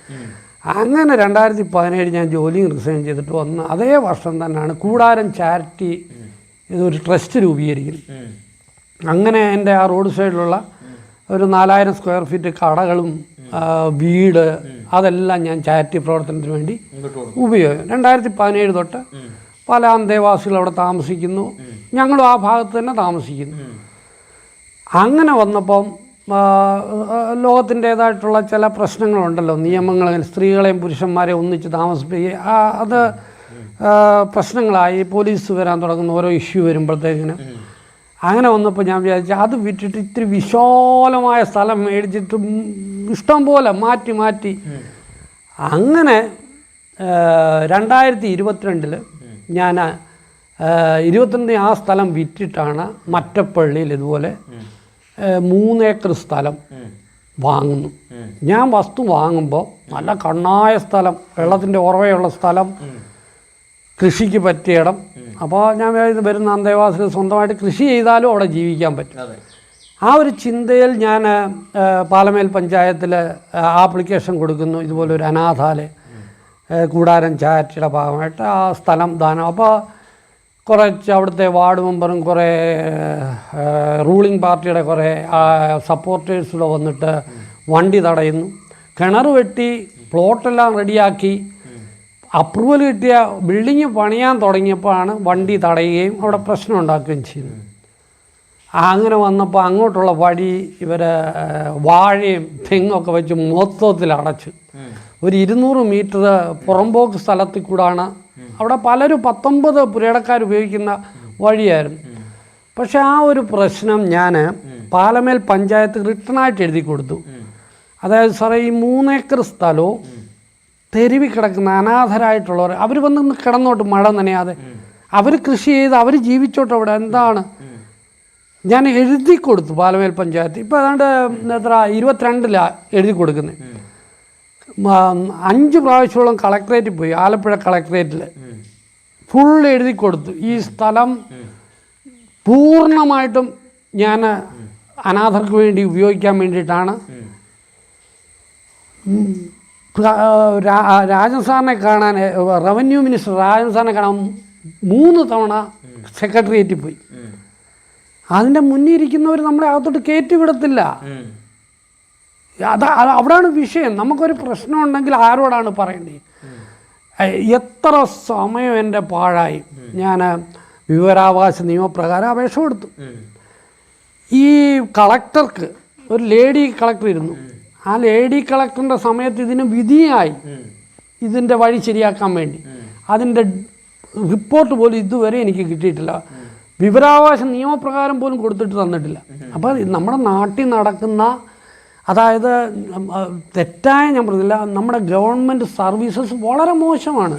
അങ്ങനെ 2017 ഞാൻ ജോലി റിസൈൻ ചെയ്തിട്ട് വന്ന് അതേ വർഷം തന്നെയാണ് കൂടാരം ചാരിറ്റി ഇതൊരു ട്രസ്റ്റ് രൂപീകരിക്കുന്നത്. അങ്ങനെ എൻ്റെ ആ റോഡ് സൈഡിലുള്ള ഒരു 4000 സ്ക്വയർ ഫീറ്റ് കടകളും വീട് അതെല്ലാം ഞാൻ ചാരിറ്റി പ്രവർത്തനത്തിന് വേണ്ടി ഉപയോഗിക്കും. 2017 തൊട്ട് പല അന്തേവാസികൾ അവിടെ താമസിക്കുന്നു, ഞങ്ങളും ആ ഭാഗത്ത് തന്നെ താമസിക്കുന്നു. അങ്ങനെ വന്നപ്പം ലോകത്തിൻ്റേതായിട്ടുള്ള ചില പ്രശ്നങ്ങളുണ്ടല്ലോ, നിയമങ്ങൾ, സ്ത്രീകളെയും പുരുഷന്മാരെയും ഒന്നിച്ച് താമസിപ്പിക്കുക, അത് പ്രശ്നങ്ങളായി. പോലീസ് വരാൻ തുടങ്ങുന്ന ഓരോ ഇഷ്യൂ വരുമ്പോഴത്തേക്കിന്. അങ്ങനെ വന്നപ്പോൾ ഞാൻ വിചാരിച്ചു അത് വിട്ടിട്ട് ഇത്തിരി വിശാലമായ സ്ഥലം മേടിച്ചിട്ട് ഇഷ്ടം പോലെ മാറ്റി അങ്ങനെ 2022 ഞാൻ 22 ആ സ്ഥലം വിറ്റിട്ടാണ് മറ്റപ്പള്ളിയിൽ ഇതുപോലെ 3 ഏക്കർ സ്ഥലം വാങ്ങുന്നു. ഞാൻ വസ്തു വാങ്ങുമ്പോൾ നല്ല കണ്ണായ സ്ഥലം, വെള്ളത്തിൻ്റെ ഉറവയുള്ള സ്ഥലം, കൃഷിക്ക് പറ്റിയ ഇടം. അപ്പോൾ ഞാൻ വരുന്ന അന്തേവാസികൾ സ്വന്തമായിട്ട് കൃഷി ചെയ്താലും അവിടെ ജീവിക്കാൻ പറ്റും. ആ ഒരു ചിന്തയിൽ ഞാൻ പാലമേൽ പഞ്ചായത്തിൽ ആപ്ലിക്കേഷൻ കൊടുക്കുന്നു, ഇതുപോലെ ഒരു അനാഥാലയം കൂടാരം ചാരിറ്റിയുടെ ഭാഗമായിട്ട് ആ സ്ഥലം ദാനം. അപ്പോൾ കുറച്ച് അവിടുത്തെ വാർഡ് മെമ്പറും കുറേ റൂളിംഗ് പാർട്ടിയുടെ കുറേ സപ്പോർട്ടേഴ്സിലൂടെ വന്നിട്ട് വണ്ടി തടയുന്നു. കിണർ വെട്ടി പ്ലോട്ടെല്ലാം റെഡിയാക്കി അപ്രൂവൽ കിട്ടിയ ബിൽഡിങ് പണിയാൻ തുടങ്ങിയപ്പോഴാണ് വണ്ടി തടയുകയും അവിടെ പ്രശ്നം ഉണ്ടാക്കുകയും ചെയ്യുന്നത്. അങ്ങനെ വന്നപ്പോൾ അങ്ങോട്ടുള്ള വഴി ഇവർ വാഴയും തെങ്ങൊക്കെ വെച്ച് മൊത്തത്തിൽ അടച്ചു. ഒരു 200 മീറ്റർ പുറമ്പോക്ക് സ്ഥലത്തിൽ കൂടാണ് അവിടെ പലരും 19 പുരയിടക്കാർ ഉപയോഗിക്കുന്ന വഴിയായിരുന്നു. പക്ഷെ ആ ഒരു പ്രശ്നം ഞാൻ പാലമേൽ പഞ്ചായത്ത് റിട്ടേണായിട്ട് എഴുതി കൊടുത്തു. അതായത് സാറേ, ഈ 3 ഏക്കർ സ്ഥലവും തെരുവി കിടക്കുന്ന അനാഥരായിട്ടുള്ളവർ അവർ വന്ന് കിടന്നോട്ട്, മഴ നനയാതെ അവർ കൃഷി ചെയ്ത് അവർ ജീവിച്ചോട്ട് അവിടെ എന്താണ് ഞാൻ എഴുതി കൊടുത്തു പാലമേൽ പഞ്ചായത്ത്. ഇപ്പോൾ ഏതാണ്ട് 22 എഴുതി കൊടുക്കുന്നത്. 5 പ്രാവശ്യത്തോളം കളക്ട്രേറ്റിൽ പോയി, ആലപ്പുഴ കളക്ട്രേറ്റിൽ ഫുൾ എഴുതി കൊടുത്തു. ഈ സ്ഥലം പൂർണ്ണമായിട്ടും ഞാൻ അനാഥർക്ക് വേണ്ടി ഉപയോഗിക്കാൻ വേണ്ടിയിട്ടാണ്. രാജൻ സാറിനെ കാണാൻ, റവന്യൂ മിനിസ്റ്റർ രാജൻ സാറിനെ കാണാൻ 3 തവണ സെക്രട്ടേറിയറ്റിൽ പോയി. അതിൻ്റെ മുന്നിൽ ഇരിക്കുന്നവർ നമ്മളെ അകത്തോട്ട് കയറ്റി വിടത്തില്ല. അവിടെയാണ് വിഷയം. നമുക്കൊരു പ്രശ്നം ഉണ്ടെങ്കിൽ ആരോടാണ് പറയേണ്ടത്? എത്ര സമയം എൻ്റെ പാഴായി. ഞാൻ വിവരാവകാശ നിയമപ്രകാരം അപേക്ഷ കൊടുത്തു. ഈ കളക്ടർക്ക് ഒരു ലേഡി കളക്ടർ ഇരുന്നു. ആ ലേഡി കളക്ടറിൻ്റെ സമയത്ത് ഇതിന് വിധിയായി, ഇതിൻ്റെ വഴി ശരിയാക്കാൻ വേണ്ടി. അതിൻ്റെ റിപ്പോർട്ട് പോലും ഇതുവരെ എനിക്ക് കിട്ടിയിട്ടില്ല. വിവരാവകാശ നിയമപ്രകാരം പോലും കൊടുത്തിട്ട് തന്നിട്ടില്ല. അപ്പോൾ നമ്മുടെ നാട്ടിൽ നടക്കുന്ന, അതായത് തെറ്റായ ഞാൻ പറഞ്ഞില്ല, നമ്മുടെ ഗവൺമെൻറ് സർവീസസ് വളരെ മോശമാണ്.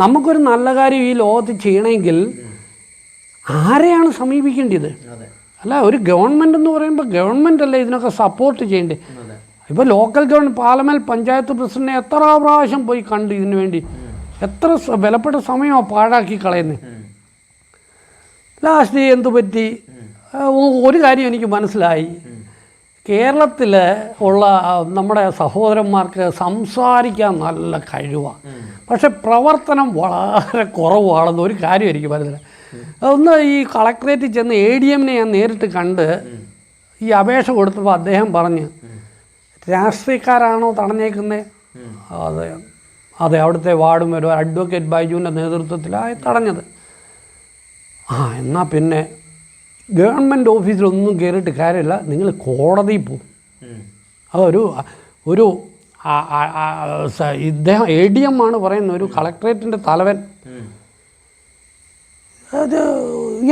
നമുക്കൊരു നല്ല കാര്യം ഈ ലോകത്ത് ചെയ്യണമെങ്കിൽ ആരെയാണ് സമീപിക്കേണ്ടത്? അല്ല, ഒരു ഗവൺമെൻറ് എന്ന് പറയുമ്പോൾ ഗവൺമെൻറ് അല്ലേ ഇതിനൊക്കെ സപ്പോർട്ട് ചെയ്യേണ്ടത്. ഇപ്പോൾ ലോക്കൽ ഗവൺമെൻറ്, പാർലമെൻറ്റ്, പഞ്ചായത്ത് പ്രസിഡന്റിനെ എത്ര പ്രാവശ്യം പോയി കണ്ട് ഇതിനു വേണ്ടി എത്ര വിലപ്പെട്ട സമയമാണ് പാഴാക്കി കളയുന്നത്. ലാസ്റ്റ് എന്തു പറ്റി? ഒരു കാര്യം എനിക്ക് മനസ്സിലായി. കേരളത്തിൽ ഉള്ള നമ്മുടെ സഹോദരന്മാർക്ക് സംസാരിക്കാൻ നല്ല കഴിവാണ്, പക്ഷെ പ്രവർത്തനം വളരെ കുറവാണെന്ന് ഒരു കാര്യം എനിക്ക് മനസ്സിലായി. ഒന്ന്, ഈ കളക്ടറേറ്റിൽ ചെന്ന് ADM-നെ ഞാൻ നേരിട്ട് കണ്ട് ഈ അപേക്ഷ കൊടുത്തപ്പോൾ അദ്ദേഹം പറഞ്ഞ്, രാഷ്ട്രീയക്കാരാണോ തടഞ്ഞേക്കുന്നത്? അതെ, അവിടുത്തെ വാർഡ് മെമ്പർ അഡ്വക്കേറ്റ് ബൈജുവിൻ്റെ നേതൃത്വത്തിലായി തടഞ്ഞത്. എന്നാൽ പിന്നെ ഗവൺമെൻറ് ഓഫീസിലൊന്നും കയറിയിട്ട് കാര്യമില്ല, നിങ്ങൾ കോടതിയിൽ പോകും. അതൊരു ഇദ്ദേഹം ADM ആണ് പറയുന്നത്, ഒരു കളക്ടറേറ്റിൻ്റെ തലവൻ. അത്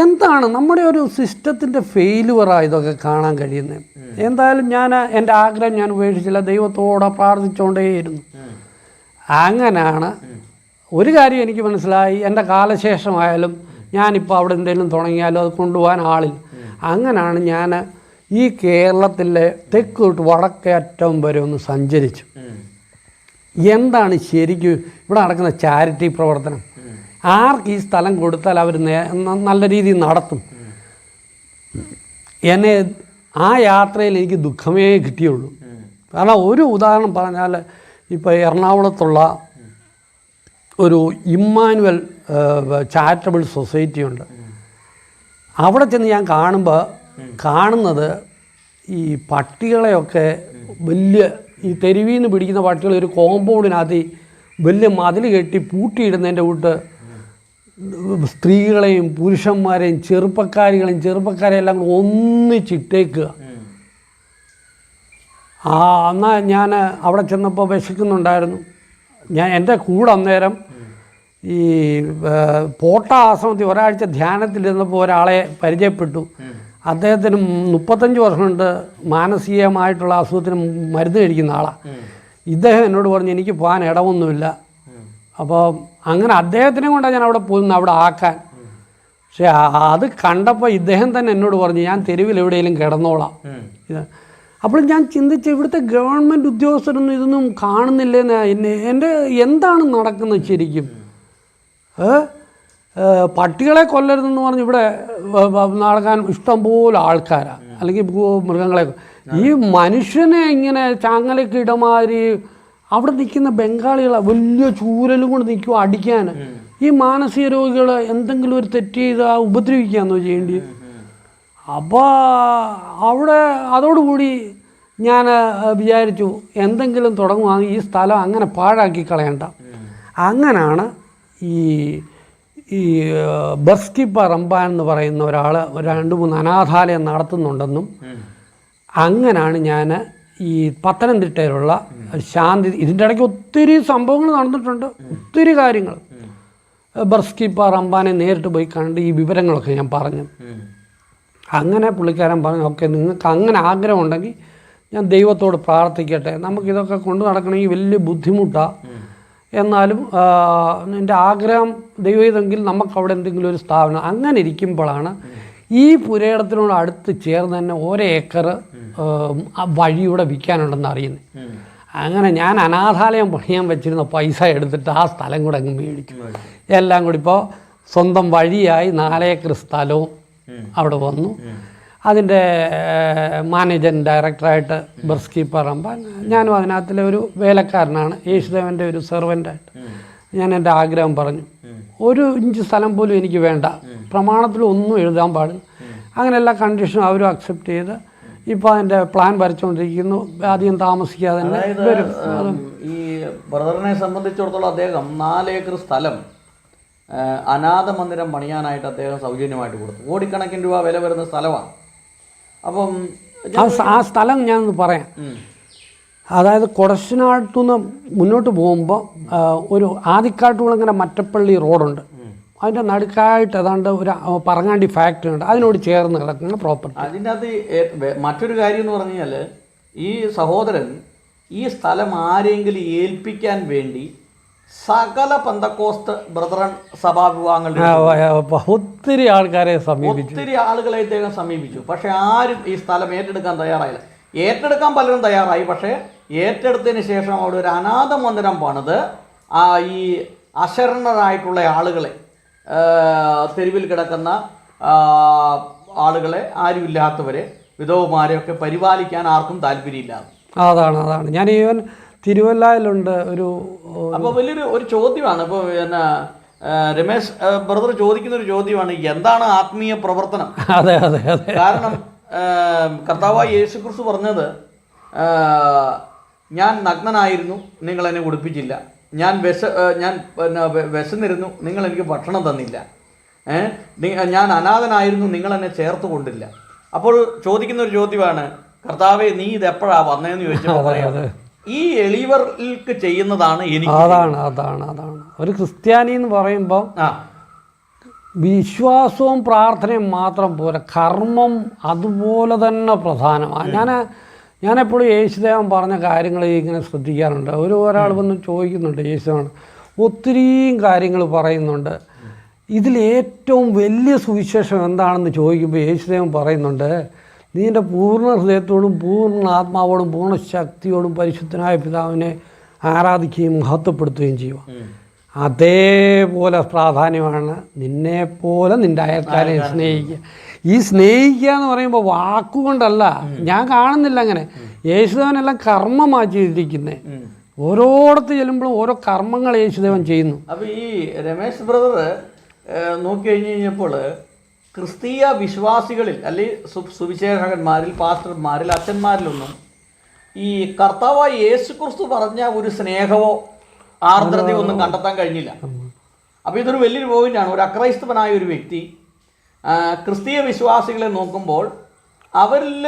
എന്താണ് നമ്മുടെ ഒരു സിസ്റ്റത്തിൻ്റെ ഫെയിലുവറാണ് ഇതൊക്കെ കാണാൻ കഴിയുന്നത്. എന്തായാലും എൻ്റെ ആഗ്രഹം ഞാൻ ഉപേക്ഷിച്ചില്ല, ദൈവത്തോടെ പ്രാർത്ഥിച്ചുകൊണ്ടേയിരുന്നു. അങ്ങനെയാണ് ഒരു കാര്യം എനിക്ക് മനസ്സിലായി, എൻ്റെ കാലശേഷമായാലും ഞാനിപ്പോൾ അവിടെ എന്തെങ്കിലും തുടങ്ങിയാലും അത് കൊണ്ടുപോകാൻ ആളില്ല. അങ്ങനെയാണ് ഞാൻ ഈ കേരളത്തിലെ തെക്ക് തൊട്ട് വടക്കേ അറ്റം വരെ ഒന്ന് സഞ്ചരിച്ചു. എന്താണ് ശരിക്കും ഇവിടെ നടക്കുന്ന ചാരിറ്റി പ്രവർത്തനം? ആർക്ക് ഈ സ്ഥലം കൊടുത്താൽ അവർ നല്ല രീതിയിൽ നടത്തും? എന്നെ ആ യാത്രയിൽ എനിക്ക് ദുഃഖമേ കിട്ടിയുള്ളൂ. കാരണം ഒരു ഉദാഹരണം പറഞ്ഞാൽ, ഇപ്പോൾ എറണാകുളത്തുള്ള ഒരു ഇമ്മാനുവൽ ചാരിറ്റബിൾ സൊസൈറ്റി ഉണ്ട്. അവിടെ ചെന്ന് ഞാൻ കാണുന്നത് ഈ പട്ടികളെയൊക്കെ വലിയ ഈ തെരുവിൽ നിന്ന് പിടിക്കുന്ന പട്ടികൾ ഒരു കോമ്പൗണ്ടിനകത്ത് വലിയ മതിൽ കെട്ടി പൂട്ടിയിടുന്നതിൻ്റെ കൂട്ട് സ്ത്രീകളെയും പുരുഷന്മാരെയും ചെറുപ്പക്കാരെയും എല്ലാം കൂടെ ഒന്നിച്ചിട്ടേക്കുക. എന്നാൽ ഞാൻ അവിടെ ചെന്നപ്പോൾ വിശക്കുന്നുണ്ടായിരുന്നു. എൻ്റെ കൂടെ അന്നേരം ഈ പോട്ട ആശ്രമത്തിൽ ഒരാഴ്ച ധ്യാനത്തിലിരുന്നപ്പോൾ ഒരാളെ പരിചയപ്പെട്ടു. അദ്ദേഹത്തിന് 35 വർഷം കൊണ്ട് മാനസികമായിട്ടുള്ള അസുഖത്തിന് മരുന്ന് കഴിക്കുന്ന ആളാണ്. ഇദ്ദേഹം എന്നോട് പറഞ്ഞു, എനിക്ക് പോകാൻ ഇടമൊന്നുമില്ല. അപ്പോൾ അങ്ങനെ അദ്ദേഹത്തിനെ കൊണ്ടാണ് ഞാൻ അവിടെ പോകുന്നത്, അവിടെ ആക്കാൻ. പക്ഷെ അത് കണ്ടപ്പോൾ ഇദ്ദേഹം തന്നെ എന്നോട് പറഞ്ഞു, ഞാൻ തെരുവിൽ എവിടെയെങ്കിലും കിടന്നോളാം. അപ്പോൾ ഞാൻ ചിന്തിച്ച്, ഇവിടുത്തെ ഗവൺമെൻറ് ഉദ്യോഗസ്ഥരൊന്നും ഇതൊന്നും കാണുന്നില്ലെന്ന്. എൻ്റെ എന്താണ് നടക്കുന്നത് ശരിക്കും? പട്ടികളെ കൊല്ലരുതെന്ന് പറഞ്ഞ് ഇവിടെ നടക്കാൻ ഇഷ്ടംപോലെ ആൾക്കാരാണ്, അല്ലെങ്കിൽ മൃഗങ്ങളെ. ഈ മനുഷ്യനെ ഇങ്ങനെ ചാങ്ങലൊക്കെ ഇടമാതിരി അവിടെ നിൽക്കുന്ന ബംഗാളികളെ വലിയ ചൂരലും കൊണ്ട് നിൽക്കുക അടിക്കാൻ. ഈ മാനസിക രോഗികൾ എന്തെങ്കിലും ഒരു തെറ്റ് ചെയ്താൽ ഉപദ്രവിക്കുകയെന്നോ ചെയ്യേണ്ടി. അപ്പോൾ അവിടെ അതോടുകൂടി ഞാൻ വിചാരിച്ചു, എന്തെങ്കിലും തുടങ്ങുവാണെങ്കിൽ ഈ സ്ഥലം അങ്ങനെ പാഴാക്കി കളയണ്ട. അങ്ങനെയാണ് ഈ ബർസ്കിപ്പ റംബാൻ എന്ന് പറയുന്ന ഒരാൾ 2-3 അനാഥാലയം നടത്തുന്നുണ്ടെന്നും, അങ്ങനെയാണ് ഞാൻ ഈ പത്തനംതിട്ടയിലുള്ള ശാന്തി, ഇതിൻ്റെ ഇടയ്ക്ക് ഒത്തിരി സംഭവങ്ങൾ നടന്നിട്ടുണ്ട്, ഒത്തിരി കാര്യങ്ങൾ. ബർസ്കിപ്പ റംബാനെ നേരിട്ട് പോയി കണ്ട് ഈ വിവരങ്ങളൊക്കെ ഞാൻ പറഞ്ഞു. അങ്ങനെ പുള്ളിക്കാരൻ പറഞ്ഞു, ഓക്കെ, നിങ്ങൾക്ക് അങ്ങനെ ആഗ്രഹമുണ്ടെങ്കിൽ ഞാൻ ദൈവത്തോട് പ്രാർത്ഥിക്കട്ടെ, നമുക്കിതൊക്കെ കൊണ്ടു നടക്കണമെങ്കിൽ വലിയ ബുദ്ധിമുട്ടാണ്, എന്നാലും എൻ്റെ ആഗ്രഹം ദൈവം ഇതെങ്കിൽ നമുക്കവിടെ എന്തെങ്കിലും ഒരു സ്ഥാപനം. അങ്ങനെ ഇരിക്കുമ്പോഴാണ് ഈ പുരയിടത്തിനോട് അടുത്ത് ചേർന്ന് തന്നെ 1 ഏക്കർ വഴിയൂടെ വിൽക്കാനുണ്ടെന്ന് അറിയുന്നത്. അങ്ങനെ ഞാൻ അനാഥാലയം പണിയാൻ വെച്ചിരുന്ന പൈസ എടുത്തിട്ട് ആ സ്ഥലം കൂടെ അങ്ങ് മേടിച്ചു. എല്ലാം കൂടി ഇപ്പോൾ സ്വന്തം വഴിയായി 4 ഏക്കർ സ്ഥലവും അവിടെ വന്നു. അതിൻ്റെ മാനേജിങ് ഡയറക്ടറായിട്ട് ബർസ്കിപ്പ റംബാൻ, ഞാനും അതിനകത്തിലെ ഒരു വേലക്കാരനാണ്, യേശുദേവൻ്റെ ഒരു സെർവൻ്റായിട്ട്. ഞാൻ എൻ്റെ ആഗ്രഹം പറഞ്ഞു, 1 ഇഞ്ച് സ്ഥലം പോലും എനിക്ക് വേണ്ട, പ്രമാണത്തിലൊന്നും എഴുതാൻ പാടില്ല. അങ്ങനെ എല്ലാ കണ്ടീഷനും അവരും അക്സെപ്റ്റ് ചെയ്ത് ഇപ്പോൾ അതിൻ്റെ പ്ലാൻ വരച്ചുകൊണ്ടിരിക്കുന്നു. അധികം താമസിക്കാതെ തന്നെ വരും. ഈ ബ്രദറിനെ സംബന്ധിച്ചിടത്തോളം അദ്ദേഹം 4 ഏക്കർ സ്ഥലം അനാഥ മന്ദിരം പണിയാനായിട്ട് അദ്ദേഹം സൗജന്യമായിട്ട് കൊടുത്തു. കോടിക്കണക്കിന് രൂപ വില വരുന്ന സ്ഥലമാണ്. അപ്പം ആ സ്ഥലം ഞാനൊന്ന് പറയാം. അതായത് കൊടശനാട്ടുനിന്ന് മുന്നോട്ട് പോകുമ്പോൾ ഒരു ആദിക്കാട്ടുകുളങ്ങര മറ്റപ്പള്ളി റോഡുണ്ട്. അതിൻ്റെ നടുക്കായിട്ട് ഏതാണ്ട് ഒരു പറങ്ങാണ്ടി ഫാക്ടറി ഉണ്ട്. അതിനോട് ചേർന്ന് കിടക്കുന്ന പ്രോപ്പർട്ടി. അതിൻ്റെ അകത്ത് മറ്റൊരു കാര്യം എന്ന് പറഞ്ഞു കഴിഞ്ഞാൽ ഈ സഹോദരൻ ഈ സ്ഥലം ആരെങ്കിലും ഏൽപ്പിക്കാൻ വേണ്ടി സകല പെന്തക്കോസ്ത് ബ്രദറൻ സഭാവിഭാഗങ്ങൾ ഒത്തിരി ആൾക്കാരെ സമീപിച്ചു, ഒത്തിരി ആളുകളെ ഇദ്ദേഹം സമീപിച്ചു. പക്ഷെ ആരും ഈ സ്ഥലം ഏറ്റെടുക്കാൻ തയ്യാറായില്ല. ഏറ്റെടുക്കാൻ പലരും തയ്യാറായി. പക്ഷേ ഏറ്റെടുത്തതിന് ശേഷം അവിടെ ഒരു അനാഥ മന്ദിരം പണിത് ഈ അശരണരായിട്ടുള്ള ആളുകളെ, തെരുവിൽ കിടക്കുന്ന ആളുകളെ, ആരുമില്ലാത്തവരെ, വിധവമാരെയൊക്കെ പരിപാലിക്കാൻ ആർക്കും താല്പര്യമില്ല. അതാണ് ഞാൻ ഈവൻ തിരുവല്ലയിലുണ്ട് ഒരു. അപ്പോൾ വലിയൊരു ചോദ്യമാണ്. ഇപ്പോൾ പിന്നെ രമേശ് ബ്രദർ ചോദിക്കുന്ന ഒരു ചോദ്യമാണ്, എന്താണ് ആത്മീയ പ്രവർത്തനം? അതെ. കാരണം കർത്താവായ യേശുക്രിസ്തു പറഞ്ഞത്, ഞാൻ നഗ്നനായിരുന്നു, നിങ്ങൾ എന്നെ ഉടുപ്പിച്ചില്ല. ഞാൻ വിശന്നിരുന്നു, നിങ്ങൾ എനിക്ക് ഭക്ഷണം തന്നില്ല. ഞാൻ അനാഥനായിരുന്നു, നിങ്ങൾ എന്നെ ചേർത്ത് കൊണ്ടില്ല. അപ്പോൾ ചോദിക്കുന്ന ഒരു ചോദ്യമാണ്, കർത്താവേ നീ ഇതെപ്പോഴാ വന്നതെന്ന് ചോദിച്ചപ്പോൾ പറയാം, ഈ എളിയവർക്ക് ചെയ്യുന്നതാണ് എനിക്ക്. അതാണ് ഒരു ക്രിസ്ത്യാനി എന്ന് പറയുമ്പോൾ വിശ്വാസവും പ്രാർത്ഥനയും മാത്രം പോരാ, കർമ്മം അതുപോലെ തന്നെ പ്രധാനമാണ്. ഞാനെപ്പോഴും യേശുദേവൻ പറഞ്ഞ കാര്യങ്ങൾ ഇങ്ങനെ ശ്രദ്ധിക്കാറുണ്ട്. ഒരാൾ വന്ന് ചോദിക്കുന്നുണ്ട്, യേശുദേവൻ ഒത്തിരിയും കാര്യങ്ങൾ പറയുന്നുണ്ട്, ഇതിലേറ്റവും വലിയ സുവിശേഷം എന്താണെന്ന് ചോദിക്കുമ്പോൾ യേശുദേവൻ പറയുന്നുണ്ട്, നീ എൻ്റെ പൂർണ്ണ ഹൃദയത്തോടും പൂർണ്ണ ആത്മാവോടും പൂർണ്ണ ശക്തിയോടും പരിശുദ്ധനായ പിതാവിനെ ആരാധിക്കുകയും മഹത്വപ്പെടുത്തുകയും ചെയ്യുക. അതേപോലെ പ്രാധാന്യമാണ് നിന്നെപ്പോലെ നിൻ്റെ അയൽക്കാരെ സ്നേഹിക്കുക. ഈ സ്നേഹിക്കുക എന്ന് പറയുമ്പോൾ വാക്കുകൊണ്ടല്ല, ഞാൻ കാണുന്നില്ല അങ്ങനെ. യേശുദേവനെല്ലാം കർമ്മമാണ് ചെയ്തിരിക്കുന്നത്. ഓരോടത്ത് ചെല്ലുമ്പോഴും ഓരോ കർമ്മങ്ങൾ യേശുദേവൻ ചെയ്യുന്നു. അപ്പോൾ ഈ രമേശ് ബ്രദർ നോക്കിക്കഴിഞ്ഞ് കഴിഞ്ഞപ്പോൾ ക്രിസ്തീയ വിശ്വാസികളിൽ അല്ലെങ്കിൽ സുവിശേഷകന്മാരിൽ, പാസ്റ്റർമാരിൽ, അച്ഛന്മാരിലൊന്നും ഈ കർത്താവായ യേശുക്രിസ്തു പറഞ്ഞ ഒരു സ്നേഹമോ ആർദ്രതയോ ഒന്നും കണ്ടെത്താൻ കഴിഞ്ഞില്ല. അപ്പോൾ ഇതൊരു വലിയൊരു പോയിന്റാണ്. ഒരു അക്രൈസ്തവനായ ഒരു വ്യക്തി ക്രിസ്തീയ വിശ്വാസികളെ നോക്കുമ്പോൾ അവരിൽ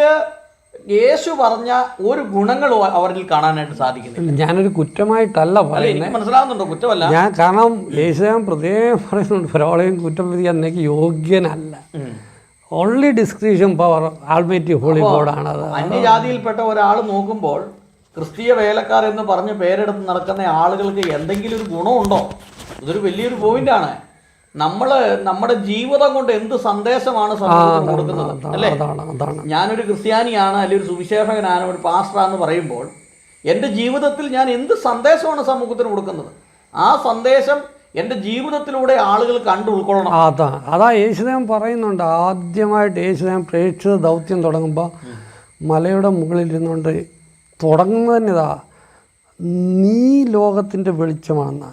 യേശു പറഞ്ഞ ഒരു ഗുണങ്ങളും അവരിൽ കാണാനായിട്ട് സാധിക്കുന്നില്ല. ഞാനൊരു കുറ്റമായിട്ടല്ല പറയുന്നത്, മനസ്സിലാവുന്നുണ്ടോ? കുറ്റമല്ല. ഞാൻ കാരണം യേശുദേവൻ പ്രത്യേകം പറയുന്നുണ്ട്, ഒരാളെയും കുറ്റം വിധിക്കാൻ എനിക്ക് യോഗ്യനല്ല. Only description power almighty holy ഗോഡാണ്. അത് അന്യജാതിയിൽപ്പെട്ട ഒരാൾ നോക്കുമ്പോൾ ക്രിസ്തീയ വേലക്കാർ എന്ന് പറഞ്ഞ് പേരെടുത്ത് നടക്കുന്ന ആളുകൾക്ക് എന്തെങ്കിലും ഒരു ഗുണമുണ്ടോ? ഇതൊരു വലിയൊരു പോയിന്റാണ്. നമ്മുടെ ജീവിതം കൊണ്ട് എന്ത് സന്ദേശമാണ് സമൂഹത്തിന് കൊടുക്കുന്നത്? അല്ലേ, ഞാനൊരു ക്രിസ്ത്യാനിയാണ്, അല്ലെങ്കിൽ ഒരു സുവിശേഷകനാണ്, ഒരു പാസ്റ്ററാന്ന് പറയുമ്പോൾ എൻ്റെ ജീവിതത്തിൽ ഞാൻ എന്ത് സന്ദേശമാണ് സമൂഹത്തിന് കൊടുക്കുന്നത്? ആ സന്ദേശം എൻ്റെ ജീവിതത്തിലൂടെ ആളുകൾ കണ്ടു ഉൾക്കൊള്ളണം. അതാ യേശുദേവൻ പറയുന്നുണ്ട്. ആദ്യമായിട്ട് യേശുദേവൻ പ്രേക്ഷിത ദൗത്യം തുടങ്ങുമ്പോൾ മലയുടെ മുകളിൽ ഇരുന്നുകൊണ്ട് തുടങ്ങുന്നത് തന്നെ ഇതാ, നീ ലോകത്തിൻ്റെ വെളിച്ചമാണെന്നാ.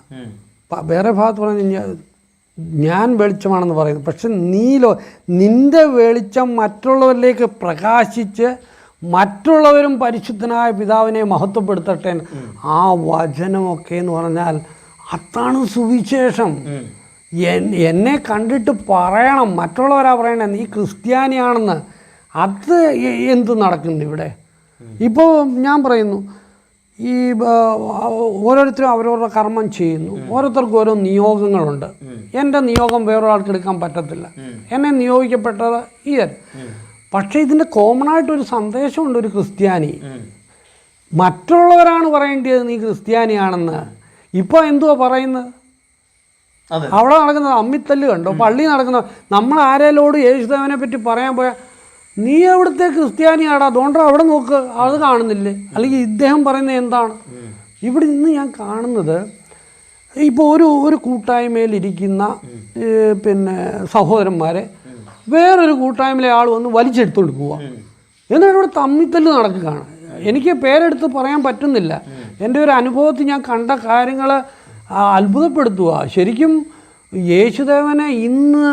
വേറെ ഭാഗത്ത് പറഞ്ഞു ഞാൻ വെളിച്ചമാണെന്ന് പറയുന്നു. പക്ഷെ നിൻ്റെ വെളിച്ചം മറ്റുള്ളവരിലേക്ക് പ്രകാശിച്ച് മറ്റുള്ളവരും പരിശുദ്ധനായ പിതാവിനെ മഹത്വപ്പെടുത്തട്ടെ. ആ വചനമൊക്കെ എന്ന് പറഞ്ഞാൽ അതാണ് സുവിശേഷം. എന്നെ കണ്ടിട്ട് പറയണം, മറ്റുള്ളവരാ പറയണേ നീ ക്രിസ്ത്യാനിയാണെന്ന്. അത് എന്ത് നടക്കുന്നു ഇവിടെ? ഇപ്പോൾ ഞാൻ പറയുന്നു, ഈ ഓരോരുത്തരും അവരവരുടെ കർമ്മം ചെയ്യുന്നു, ഓരോരുത്തർക്കും ഓരോ നിയോഗങ്ങളുണ്ട്. എൻ്റെ നിയോഗം വേറൊരാൾക്ക് എടുക്കാൻ പറ്റത്തില്ല, എന്നെ നിയോഗിക്കപ്പെട്ടത് ഈയൻ. പക്ഷേ ഇതിൻ്റെ കോമൺ ആയിട്ടൊരു സന്ദേശമുണ്ട്. ഒരു ക്രിസ്ത്യാനി മറ്റുള്ളവരാണ് പറയേണ്ടത് നീ ക്രിസ്ത്യാനിയാണെന്ന്. ഇപ്പോൾ എന്തുവാ പറയുന്നത്? അവിടെ നടക്കുന്നത് അമ്മിത്തല്ല് കണ്ടോ? പള്ളി നടക്കുന്ന നമ്മൾ ആരേലോട് യേശുദേവനെ പറ്റി പറയാൻ പോയാൽ നീ എവിടുത്തെ ക്രിസ്ത്യാനിയാടാ, അതുകൊണ്ട് അവിടെ നോക്ക്, അത് കാണുന്നില്ലേ? അല്ലെങ്കിൽ ഇദ്ദേഹം പറയുന്നത് എന്താണ്? ഇവിടെ നിന്ന് ഞാൻ കാണുന്നത്, ഇപ്പോൾ ഒരു കൂട്ടായ്മയിലിരിക്കുന്ന പിന്നെ സഹോദരന്മാരെ വേറൊരു കൂട്ടായ്മയിലെ ആൾ വന്ന് വലിച്ചെടുത്തോണ്ട് പോവാം. എന്നിട്ട് ഇവിടെ തമ്മിത്തല്ല് നടക്കുകയാണ്. എനിക്ക് പേരെടുത്ത് പറയാൻ പറ്റുന്നില്ല. എൻ്റെ ഒരു അനുഭവത്തിൽ ഞാൻ കണ്ട കാര്യങ്ങൾ അത്ഭുതപ്പെടുത്തുക. ശരിക്കും യേശുദേവനെ ഇന്ന്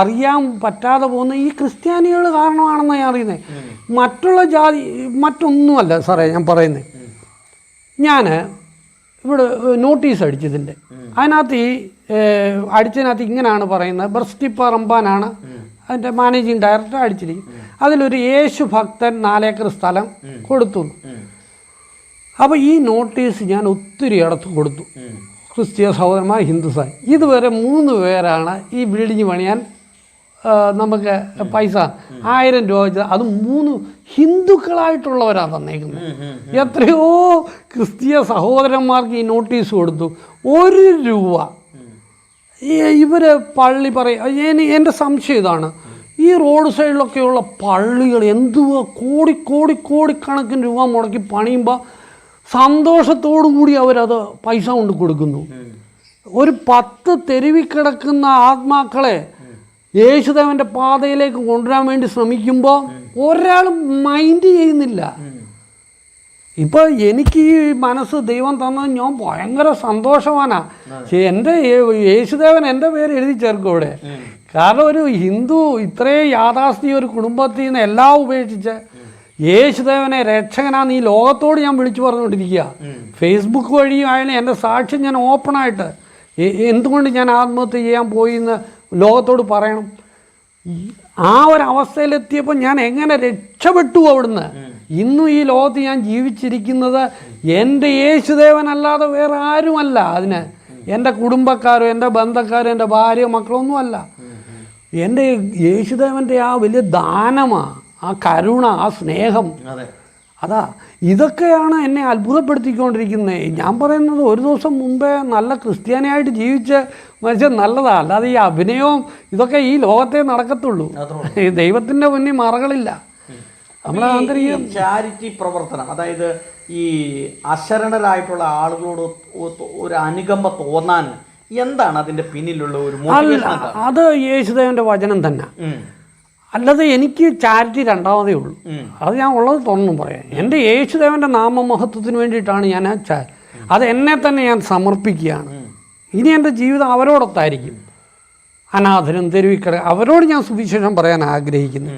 അറിയാൻ പറ്റാതെ പോകുന്ന ഈ ക്രിസ്ത്യാനികൾ കാരണമാണെന്ന് ഞാൻ അറിയുന്നത്. മറ്റുള്ള ജാതി മറ്റൊന്നുമല്ല സാറേ ഞാൻ പറയുന്നത്. ഞാൻ ഇവിടെ നോട്ടീസ് അടിച്ചതിൻ്റെ അതിനകത്ത് ഈ അടിച്ചതിനകത്ത് ഇങ്ങനെയാണ് പറയുന്നത്. ബർസ്റ്റിപ്പ റംബാനാണ് അതിൻ്റെ മാനേജിങ് ഡയറക്ടർ അടിച്ചിരിക്കും. അതിലൊരു യേശു ഭക്തൻ 4 ഏക്കർ സ്ഥലം കൊടുത്തു. അപ്പോൾ ഈ നോട്ടീസ് ഞാൻ ഒത്തിരി ഇടത്ത് കൊടുത്തു. ക്രിസ്തീയ സഹോദരന്മാർ, ഹിന്ദുസായി ഇതുവരെ 3 പേരാണ് ഈ ബിൽഡിങ് പണിയാൻ നമുക്ക് പൈസ 1000 രൂപ വെച്ച്, അത് 3 ഹിന്ദുക്കളായിട്ടുള്ളവരാണ് തന്നേക്കുന്നത്. എത്രയോ ക്രിസ്തീയ സഹോദരന്മാർക്ക് ഈ നോട്ടീസ് കൊടുത്തു. 1 രൂപ ഇവർ പള്ളി പറയും. എൻ്റെ സംശയം ഇതാണ്, ഈ റോഡ് സൈഡിലൊക്കെയുള്ള പള്ളികൾ എന്തുവാ കോടിക്കണക്കിന് രൂപ മുടക്കി പണിയുമ്പോൾ സന്തോഷത്തോടു കൂടി അവരത് പൈസ കൊണ്ട് കൊടുക്കുന്നു. ഒരു 10 തെരുവിൽ കിടക്കുന്ന ആത്മാക്കളെ യേശുദേവൻ്റെ പാതയിലേക്ക് കൊണ്ടുവരാൻ വേണ്ടി ശ്രമിക്കുമ്പോൾ ഒരാളും മൈൻഡ് ചെയ്യുന്നില്ല. ഇപ്പോൾ എനിക്ക് ഈ മനസ്സ് ദൈവം തന്നത് ഞാൻ ഭയങ്കര സന്തോഷവാനാണ്. എൻ്റെ യേശുദേവൻ എൻ്റെ പേര് എഴുതി ചേർക്കും ഇവിടെ. കാരണം ഒരു ഹിന്ദു ഇത്രയും യാഥാസ്ഥിതിക ഒരു കുടുംബത്തിൽ നിന്ന് എല്ലാം ഉപേക്ഷിച്ച് യേശുദേവനെ രക്ഷകനാന്ന് ഈ ലോകത്തോട് ഞാൻ വിളിച്ചു പറഞ്ഞുകൊണ്ടിരിക്കുക. ഫേസ്ബുക്ക് വഴിയും ആയാലും എൻ്റെ സാക്ഷ്യം ഞാൻ ഓപ്പണായിട്ട് എന്തുകൊണ്ട് ഞാൻ ആത്മഹത്യ ചെയ്യാൻ പോയി എന്ന് ലോകത്തോട് പറയണം. ആ ഒരവസ്ഥയിലെത്തിയപ്പോൾ ഞാൻ എങ്ങനെ രക്ഷപ്പെട്ടു അവിടുന്ന്. ഇന്നും ഈ ലോകത്ത് ഞാൻ ജീവിച്ചിരിക്കുന്നത് എൻ്റെ യേശുദേവനല്ലാതെ വേറെ ആരുമല്ല. അതിന് എൻ്റെ കുടുംബക്കാരോ എൻ്റെ ബന്ധക്കാരോ എൻ്റെ ഭാര്യയോ മക്കളൊന്നും അല്ല. എൻ്റെ യേശുദേവൻ്റെ ആ വലിയ ദാനമാണ്, ആ കരുണ, ആ സ്നേഹം. അതാ ഇതൊക്കെയാണ് എന്നെ അത്ഭുതപ്പെടുത്തിക്കൊണ്ടിരിക്കുന്നത്. ഞാൻ പറയുന്നത് ഒരു ദിവസം മുമ്പേ നല്ല ക്രിസ്ത്യാനിയായിട്ട് ജീവിച്ച മനുഷ്യൻ നല്ലതാണ്. അല്ലാതെ ഈ അഭിനയവും ഇതൊക്കെ ഈ ലോകത്തെ നടക്കത്തുള്ളൂ. ഈ ദൈവത്തിൻ്റെ മുന്നിൽ മറകളില്ല. നമ്മളെ ആന്തരികം ചാരിറ്റി പ്രവർത്തനം, അതായത് ഈ അശരണരായിട്ടുള്ള ആളുകളോട് ഒരു അനുകമ്പ തോന്നാൻ എന്താണ് അതിൻ്റെ പിന്നിലുള്ള ഒരു മോട്ടിവേഷൻ? അത് യേശുദേവൻ്റെ വചനം തന്നെ. അല്ലാതെ എനിക്ക് ചാരിറ്റി രണ്ടാമതേ ഉള്ളൂ. അത് ഞാൻ ഉള്ളത് തുറന്നും പറയാം. എൻ്റെ യേശുദേവൻ്റെ നാമമഹത്വത്തിന് വേണ്ടിയിട്ടാണ് ഞാൻ അത് എന്നെ തന്നെ ഞാൻ സമർപ്പിക്കുകയാണ്. ഇനി എൻ്റെ ജീവിതം അവരോടൊത്തായിരിക്കും. അനാഥരും തെരുവിക്കട അവരോട് ഞാൻ സുവിശേഷം പറയാൻ ആഗ്രഹിക്കുന്നു.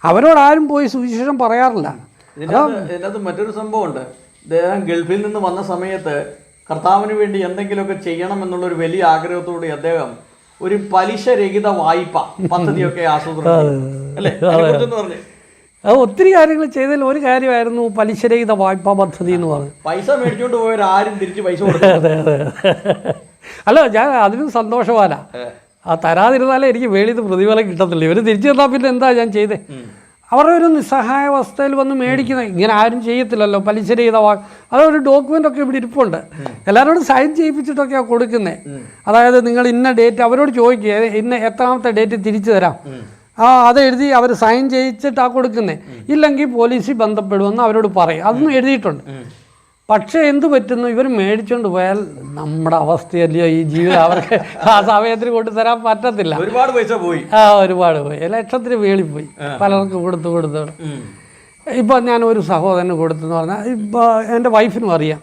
അവരോടാരും പോയി സുവിശേഷം പറയാറില്ല. ഇതിനകത്ത് മറ്റൊരു സംഭവമുണ്ട്. അദ്ദേഹം ഗൾഫിൽ നിന്ന് വന്ന സമയത്ത് കർത്താവിന് വേണ്ടി എന്തെങ്കിലുമൊക്കെ ചെയ്യണം എന്നുള്ളൊരു വലിയ ആഗ്രഹത്തോടെ അദ്ദേഹം ഒരു പലിശരഹിത വായ്പ പദ്ധതിയൊക്കെ ആസൂത്രണം അല്ലേ? അത് ഒത്തിരി കാര്യങ്ങൾ ചെയ്തതിൽ ഒരു കാര്യമായിരുന്നു പലിശരഹിത വായ്പാ പദ്ധതി എന്ന് പറഞ്ഞു. പൈസ മേടിച്ചുകൊണ്ട് പോയവർ ആരും തിരിച്ച് പൈസ കൊടുക്കും. അതെ. അല്ല, ഞാൻ അതിനും സന്തോഷവാനാ. ആ തരാതിരുന്നാലേ എനിക്ക് വേളിയത് പ്രതിഫലം കിട്ടത്തില്ല. ഇവർ തിരിച്ചു തന്നാൽ പിന്നെ എന്താ ഞാൻ ചെയ്തേ? അവരുടെ ഒരു നിസ്സഹായാവസ്ഥയിൽ വന്ന് മേടിക്കുന്ന ഇങ്ങനെ ആരും ചെയ്യത്തില്ലല്ലോ. പലിശരഹിത അതൊരു ഡോക്യുമെൻ്റൊക്കെ ഇവിടെ ഇരിപ്പുണ്ട്. എല്ലാവരോടും സൈൻ ചെയ്യിപ്പിച്ചിട്ടൊക്കെയാണ് കൊടുക്കുന്നത്. അതായത് നിങ്ങൾ ഇന്ന ഡേറ്റ് അവരോട് ചോദിക്കുക, ഇന്ന എത്രാമത്തെ ഡേറ്റ് തിരിച്ചു തരാം, അതെഴുതി അവർ സൈൻ ചെയ്യിച്ചിട്ടാണ് കൊടുക്കുന്നത്. ഇല്ലെങ്കിൽ പോലീസിൽ ബന്ധപ്പെടുമെന്ന് അവരോട് പറയും. അതൊന്നും എഴുതിയിട്ടുണ്ട്. പക്ഷേ എന്ത് പറ്റുന്നു, ഇവർ മേടിച്ചുകൊണ്ട് പോയാൽ നമ്മുടെ അവസ്ഥയല്ലയോ ഈ ജീവിതം. അവർക്ക് ആ സമയത്തിന് കൊണ്ടുതരാൻ പറ്റത്തില്ല. ഒരുപാട് പൈസ പോയി. ഒരുപാട് പോയി. ലക്ഷത്തിന് വേളി പോയി. പലർക്കും കൊടുത്തു. ഇപ്പോൾ ഞാൻ ഒരു സഹോദരന് കൊടുത്തെന്ന് പറഞ്ഞാൽ ഇപ്പോൾ എൻ്റെ വൈഫിനും അറിയാം.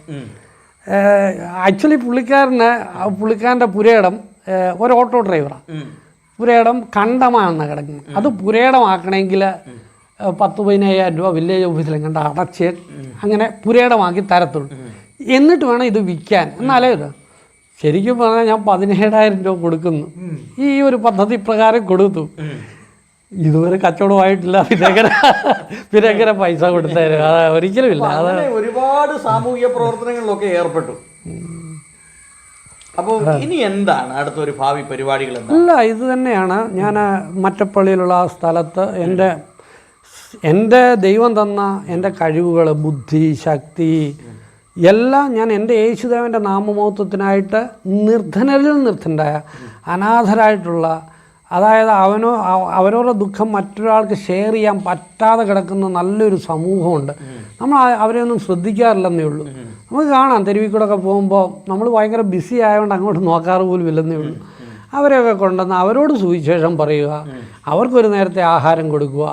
ആക്ച്വലി പുള്ളിക്കാരൻ്റെ പുരയിടം ഒരു ഓട്ടോ ഡ്രൈവറാണ്. പുരയിടം കണ്ടമാണെന്ന് കിടക്കുന്നത്. അത് പുരയിടമാക്കണമെങ്കിൽ 10-15,000 രൂപ വില്ലേജ് ഓഫീസിലും കണ്ട് അടച്ച് അങ്ങനെ പുരയിടമാക്കി തരത്തുള്ളൂ. എന്നിട്ട് വേണം ഇത് വിൽക്കാൻ. എന്നാലേ ശരിക്കും പറഞ്ഞാൽ ഞാൻ 17,000 രൂപ കൊടുക്കുന്നു. ഈ ഒരു പദ്ധതി പ്രകാരം കൊടുത്തു. ഇതുവരെ കച്ചവടമായിട്ടില്ല. പിന്നെ എങ്ങനെ പൈസ കൊടുത്തരും? ഒരിക്കലും ഇല്ല. അത് ഒരുപാട് സാമൂഹിക പ്രവർത്തനങ്ങളിലൊക്കെ ഏർപ്പെട്ടു. അപ്പോൾ ഇനി എന്താണ് അടുത്തൊരു ഭാവി പരിപാടികൾ? അല്ല, ഇത് തന്നെയാണ്. ഞാൻ മറ്റപ്പള്ളിയിലുള്ള ആ സ്ഥലത്ത് എൻ്റെ ദൈവം തന്ന എൻ്റെ കഴിവുകൾ, ബുദ്ധി, ശക്തി എല്ലാം ഞാൻ എൻ്റെ യേശുദേവൻ്റെ നാമമഹത്വത്തിനായിട്ട് നിർധനരായ അനാഥരായിട്ടുള്ള, അതായത് അവരവരുടെ ദുഃഖം മറ്റൊരാൾക്ക് ഷെയർ ചെയ്യാൻ പറ്റാതെ കിടക്കുന്ന നല്ലൊരു സമൂഹമുണ്ട്. നമ്മൾ അവരെ ഒന്നും ശ്രദ്ധിക്കാറില്ലെന്നേ ഉള്ളൂ. നമുക്ക് കാണാം തെരുവിൽ കൂടെ ഒക്കെ പോകുമ്പോൾ നമ്മൾ ഭയങ്കര ബിസി ആയതുകൊണ്ട് അങ്ങോട്ട് നോക്കാറ് പോലും ഇല്ലെന്നേ ഉള്ളൂ. അവരെയൊക്കെ കൊണ്ടുവന്ന് അവരോട് സുവിശേഷം പറയുക, അവർക്കൊരു നേരത്തെ ആഹാരം കൊടുക്കുക.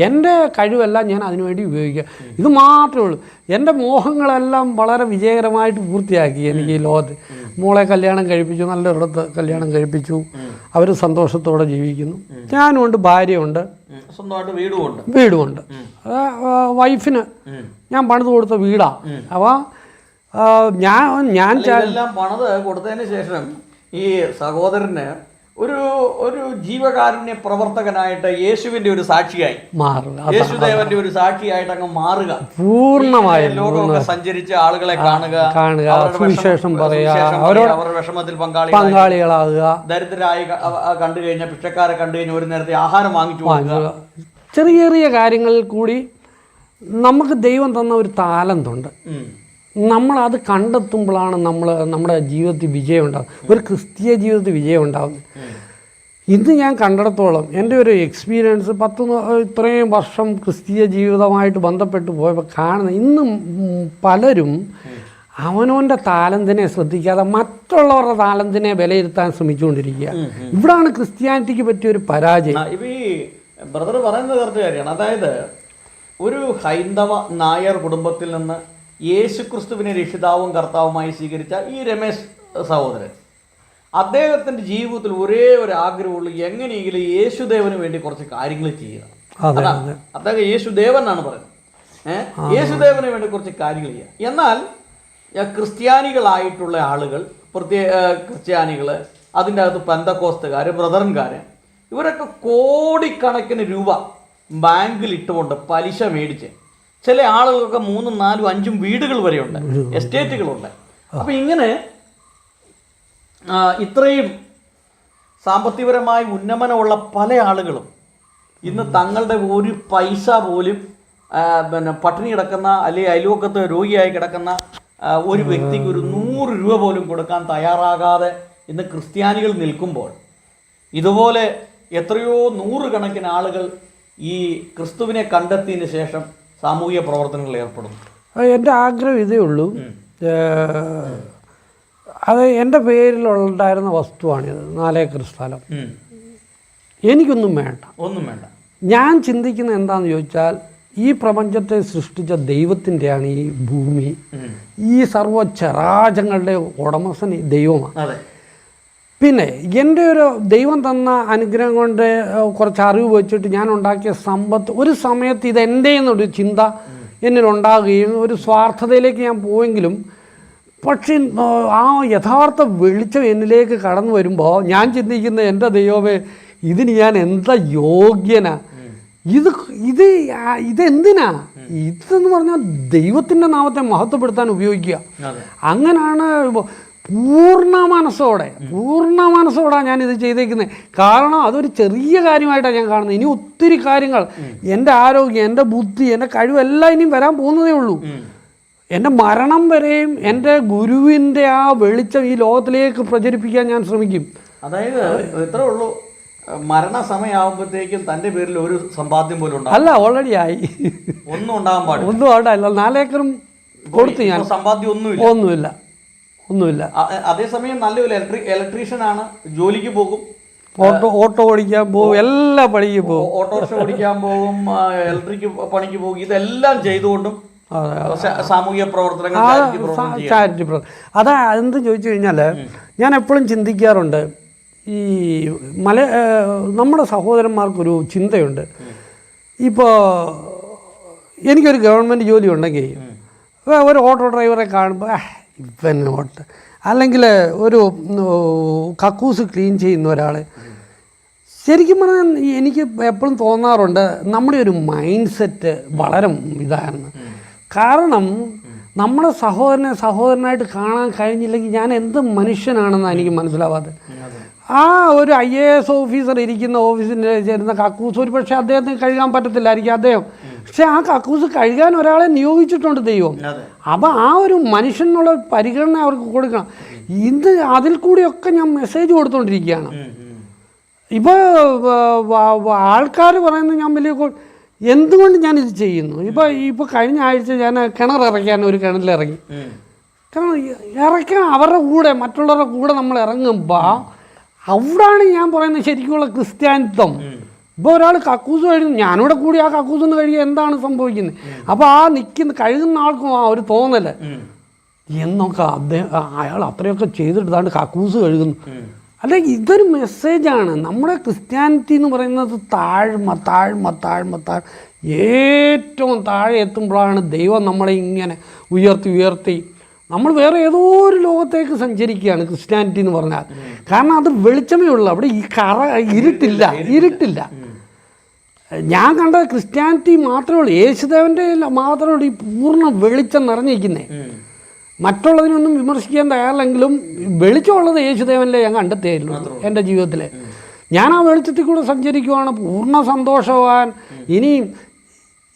എൻ്റെ കഴിവെല്ലാം ഞാൻ അതിനുവേണ്ടി ഉപയോഗിക്കുക. ഇത് മാത്രമേ ഉള്ളൂ. എൻ്റെ മോഹങ്ങളെല്ലാം വളരെ വിജയകരമായിട്ട് പൂർത്തിയാക്കി എനിക്ക് ഈ ലോകത്ത്. മോളെ കല്യാണം കഴിപ്പിച്ചു, നല്ലൊരിടത്ത് കല്യാണം കഴിപ്പിച്ചു, അവർ സന്തോഷത്തോടെ ജീവിക്കുന്നു. ഞാനുമുണ്ട്, ഭാര്യയുണ്ട്, സ്വന്തമായിട്ട് വീടുമുണ്ട്. വൈഫിന് ഞാൻ പണിത് കൊടുത്ത വീടാണ്. അപ്പോൾ ഞാൻ പണിത് കൊടുത്തതിന് ശേഷം ഈ സഹോദരന് ഒരു ജീവകാരുണ്യ പ്രവർത്തകനായിട്ട് യേശുവിന്റെ ഒരു സാക്ഷിയായി മാറുക, യേശുദേവന്റെ ഒരു സാക്ഷിയായിട്ട് അങ്ങ് മാറുക, പൂർണ്ണമായി ലോകമൊക്കെ സഞ്ചരിച്ച് ആളുകളെ കാണുക, സുവിശേഷം പറയുക, അവരുടെ വിഷമത്തിൽ പങ്കാളികളാകുക, ദരിദ്രരായി കണ്ടു കഴിഞ്ഞാൽ, ഭിക്ഷക്കാരെ കണ്ടു കഴിഞ്ഞാൽ ഒരു നേരത്തെ ആഹാരം വാങ്ങിച്ചു കൊടുക്കുക. ചെറിയ ചെറിയ കാര്യങ്ങളിൽ കൂടി നമുക്ക് ദൈവം തന്ന ഒരു താലന്തുണ്ട്. നമ്മളത് കണ്ടെത്തുമ്പോഴാണ് നമ്മുടെ ജീവിതത്തിൽ വിജയം ഉണ്ടാകുന്നത്, ഒരു ക്രിസ്തീയ ജീവിതത്തിൽ വിജയം ഉണ്ടാകുന്നത്. ഇന്ന് ഞാൻ കണ്ടിടത്തോളം എൻ്റെ ഒരു എക്സ്പീരിയൻസ്, ഇത്രയും വർഷം ക്രിസ്തീയ ജീവിതമായിട്ട് ബന്ധപ്പെട്ട് പോയപ്പോൾ കാണുന്നത്, ഇന്നും പലരും അവനവൻ്റെ താലന്തിനെ ശ്രദ്ധിക്കാതെ മറ്റുള്ളവരുടെ താലന്തിനെ വിലയിരുത്താൻ ശ്രമിച്ചുകൊണ്ടിരിക്കുക. ഇവിടാണ് ക്രിസ്ത്യാനിറ്റിക്ക് പറ്റിയൊരു പരാജയം. ഈ ബ്രദർ പറയുന്നത് കറക്റ്റ് കാര്യമാണ്. അതായത് ഒരു ഹൈന്ദവ നായർ കുടുംബത്തിൽ നിന്ന് യേശുക്രിസ്തുവിനെ രക്ഷിതാവും കർത്താവുമായി സ്വീകരിച്ച ഈ രമേശ് സഹോദരൻ, അദ്ദേഹത്തിൻ്റെ ജീവിതത്തിൽ ഒരേ ഒരു ആഗ്രഹമുള്ളൂ, എങ്ങനെയെങ്കിലും യേശുദേവന് വേണ്ടി കുറച്ച് കാര്യങ്ങൾ ചെയ്യുക. അദ്ദേഹം യേശുദേവൻ എന്നാണ് പറയുന്നത്. യേശുദേവന് വേണ്ടി കുറച്ച് കാര്യങ്ങൾ ചെയ്യുക. എന്നാൽ ക്രിസ്ത്യാനികളായിട്ടുള്ള ആളുകൾ, ക്രിസ്ത്യാനികൾ, അതിൻ്റെ അകത്ത് പെന്തക്കോസ്തുകാർ, ബ്രദറൻകാർ, ഇവരൊക്കെ കോടിക്കണക്കിന് രൂപ ബാങ്കിൽ ഇട്ടുകൊണ്ട് പലിശ മേടിച്ച്, ചില ആളുകൾക്ക് 3, 4, 5 വീടുകൾ വരെയുണ്ട്, എസ്റ്റേറ്റുകളുണ്ട്. അപ്പം ഇങ്ങനെ ഇത്രയും സാമ്പത്തികപരമായി ഉന്നമനമുള്ള പല ആളുകളും ഇന്ന് തങ്ങളുടെ ഒരു പൈസ പോലും പട്ടിണി കിടക്കുന്ന അല്ലെങ്കിൽ അയൽവക്കത്ത് രോഗിയായി കിടക്കുന്ന ഒരു വ്യക്തിക്ക് ഒരു 100 രൂപ പോലും കൊടുക്കാൻ തയ്യാറാകാതെ ഇന്ന് ക്രിസ്ത്യാനികൾ നിൽക്കുമ്പോൾ, ഇതുപോലെ എത്രയോ 100 കണക്കിന് ആളുകൾ ഈ ക്രിസ്തുവിനെ കണ്ടെത്തിയതിന് ശേഷം സാമൂഹിക പ്രവർത്തനങ്ങളിൽ ഏർപ്പെടുന്നു. എൻ്റെ ആഗ്രഹം ഇതേ ഉള്ളൂ. അത് എൻ്റെ പേരിലുണ്ടായിരുന്ന വസ്തുവാണിത്, 4 ഏക്കർ സ്ഥലം. എനിക്കൊന്നും വേണ്ട. ഞാൻ ചിന്തിക്കുന്നത് എന്താണെന്ന് ചോദിച്ചാൽ, ഈ പ്രപഞ്ചത്തെ സൃഷ്ടിച്ച ദൈവത്തിൻ്റെയാണ് ഈ ഭൂമി. ഈ സർവ്വചരാചങ്ങളുടെ ഉടമസ്ഥൻ ദൈവമാണ്. പിന്നെ എൻ്റെ ഒരു ദൈവം തന്ന അനുഗ്രഹം കൊണ്ട് കുറച്ച് അറിവ് വെച്ചിട്ട് ഞാൻ ഉണ്ടാക്കിയ സമ്പത്ത്, ഒരു സമയത്ത് ഇത് എൻ്റെ എന്നൊരു ചിന്ത എന്നിലുണ്ടാകുകയും ഒരു സ്വാർത്ഥതയിലേക്ക് ഞാൻ പോയെങ്കിലും, പക്ഷേ ആ യഥാർത്ഥ വെളിച്ചം എന്നിലേക്ക് കടന്നു വരുമ്പോൾ ഞാൻ ചിന്തിക്കുന്ന, എൻ്റെ ദൈവമേ, ഇതിന് ഞാൻ എന്താ യോഗ്യനാ, ഇതെന്തിനാ, ഇതെന്ന് പറഞ്ഞാൽ ദൈവത്തിൻ്റെ നാമത്തെ മഹത്വപ്പെടുത്താൻ ഉപയോഗിക്കുക. അങ്ങനെയാണ് പൂർണ്ണ മനസ്സോടെ ഞാനിത് ചെയ്തേക്കുന്നത്. കാരണം അതൊരു ചെറിയ കാര്യമായിട്ടാണ് ഞാൻ കാണുന്നത്. ഇനി ഒത്തിരി കാര്യങ്ങൾ, എൻ്റെ ആരോഗ്യം, എൻ്റെ ബുദ്ധി, എൻ്റെ കഴിവെല്ലാം ഇനിയും വരാൻ പോകുന്നതേ ഉള്ളൂ. എൻ്റെ മരണം വരെയും എൻ്റെ ഗുരുവിൻ്റെ ആ വെളിച്ചം ഈ ലോകത്തിലേക്ക് പ്രചരിപ്പിക്കാൻ ഞാൻ ശ്രമിക്കും. അതായത് ഇത്രേ ഉള്ളൂ, മരണസമയമാകുമ്പോഴത്തേക്കും തൻ്റെ പേരിൽ ഒരു സമ്പാദ്യം പോലും ഉണ്ടാകും. അല്ല, ഓൾറെഡി ആയി. ഒന്നും ഉണ്ടാകാൻ പാടില്ല. ഒന്നും ഉണ്ടായില്ല. 4 ഏക്കറും കൊടുത്തു ഞാൻ. സമ്പാദ്യം ഒന്നുമില്ല. അതേസമയം നല്ലൊരു ഇലക്ട്രീഷ്യനാണ്, ജോലിക്ക് പോകും, ഓട്ടോ ഓടിക്കാൻ പോകും, എല്ലാ പണിക്കും പോകും, ഓട്ടോറിക്ഷ ഓടിക്കാൻ പോകും, ഇലക്ട്രിക് പണിക്ക് പോകും. ഇതെല്ലാം ചെയ്തുകൊണ്ടും സാമൂഹിക പ്രവർത്തനങ്ങൾ, ചാരിറ്റി പ്രവർത്തനം. അതാ എന്ത് ചോദിച്ചു കഴിഞ്ഞാൽ, ഞാൻ എപ്പോഴും ചിന്തിക്കാറുണ്ട്, ഈ നമ്മുടെ സഹോദരന്മാർക്കൊരു ചിന്തയുണ്ട്. ഇപ്പോൾ എനിക്കൊരു ഗവൺമെൻറ് ജോലി ഉണ്ടെങ്കിൽ ഒരു ഓട്ടോ ഡ്രൈവറെ കാണുമ്പോൾ ഇവൻ അല്ലെങ്കിൽ ഒരു കക്കൂസ് ക്ലീൻ ചെയ്യുന്ന ഒരാൾ, ശരിക്കും പറഞ്ഞാൽ എനിക്ക് എപ്പോഴും തോന്നാറുണ്ട് നമ്മുടെ ഒരു മൈൻഡ് സെറ്റ് വളരെ ഇതായിരുന്നു. കാരണം നമ്മുടെ സഹോദരനായിട്ട് കാണാൻ കഴിഞ്ഞില്ലെങ്കിൽ ഞാൻ എന്ത് മനുഷ്യനാണെന്നാണ് എനിക്ക് മനസ്സിലാവാത്തത്. ആ ഒരു IAS ഓഫീസർ ഇരിക്കുന്ന ഓഫീസിൻ്റെ ചേരുന്ന കക്കൂസ് ഒരു പക്ഷേ അദ്ദേഹത്തിന് കഴുകാൻ പറ്റത്തില്ലായിരിക്കും അദ്ദേഹം, പക്ഷെ ആ കക്കൂസ് കഴുകാൻ ഒരാളെ നിയോഗിച്ചിട്ടുണ്ട് ദൈവം. അപ്പോൾ ആ ഒരു മനുഷ്യനുള്ള പരിഗണന അവർക്ക് കൊടുക്കണം. ഇത് അതിൽ കൂടിയൊക്കെ ഞാൻ മെസ്സേജ് കൊടുത്തുകൊണ്ടിരിക്കുകയാണ്. ഇപ്പോൾ ആൾക്കാർ പറയുന്നത് ഞാൻ വലിയ എന്തുകൊണ്ട് ഞാനിത് ചെയ്യുന്നു. ഇപ്പോൾ കഴിഞ്ഞ ആഴ്ച ഞാൻ കിണറിറക്കാൻ ഒരു കിണറിലിറങ്ങി. കാരണം ഇറക്കാൻ അവരുടെ കൂടെ, മറ്റുള്ളവരുടെ കൂടെ നമ്മൾ ഇറങ്ങുമ്പോൾ അവിടാണ് ഞാൻ പറയുന്നത് ശരിക്കുള്ള ക്രിസ്ത്യാനിത്വം. ഇപ്പോൾ ഒരാൾ കക്കൂസ് കഴുകുന്നു, ഞാനിവിടെ കൂടി ആ കക്കൂസ് ഒന്ന് കഴുകിയ എന്താണ് സംഭവിക്കുന്നത്? അപ്പോൾ ആ കഴുകുന്ന ആൾക്കും ആ ഒരു തോന്നല് എന്നൊക്കെ അയാൾ അത്രയൊക്കെ ചെയ്തിട്ടാണ് കക്കൂസ് കഴുകുന്നു. അല്ല, ഇതൊരു മെസ്സേജാണ്. നമ്മുടെ ക്രിസ്ത്യാനിറ്റി എന്ന് പറയുന്നത് താഴ്മ ഏറ്റവും താഴെ എത്തുമ്പോഴാണ് ദൈവം നമ്മളെ ഇങ്ങനെ ഉയർത്തി നമ്മൾ വേറെ ഏതോ ഒരു ലോകത്തേക്ക് സഞ്ചരിക്കുകയാണ് ക്രിസ്ത്യാനിറ്റി എന്ന് പറഞ്ഞാൽ. കാരണം അത് വെളിച്ചമേ ഉള്ളൂ, അവിടെ ഈ ഇരുട്ടില്ല. ഞാൻ കണ്ട ക്രിസ്ത്യാനിറ്റി മാത്രമേ ഉള്ളൂ, യേശുദേവൻ്റെ മാത്രമേ ഉള്ളൂ ഈ പൂർണ്ണ വെളിച്ചം നിറഞ്ഞിരിക്കുന്നത്. മറ്റുള്ളതിനൊന്നും വിമർശിക്കാൻ തയ്യാറല്ലെങ്കിലും വെളിച്ചമുള്ളത് യേശുദേവനിലെ ഞാൻ കണ്ടെത്തിയായിരുന്നു എൻ്റെ ജീവിതത്തിൽ. ഞാൻ ആ വെളിച്ചത്തിൽ കൂടെ സഞ്ചരിക്കുവാണ്, പൂർണ്ണ സന്തോഷവാൻ. ഇനി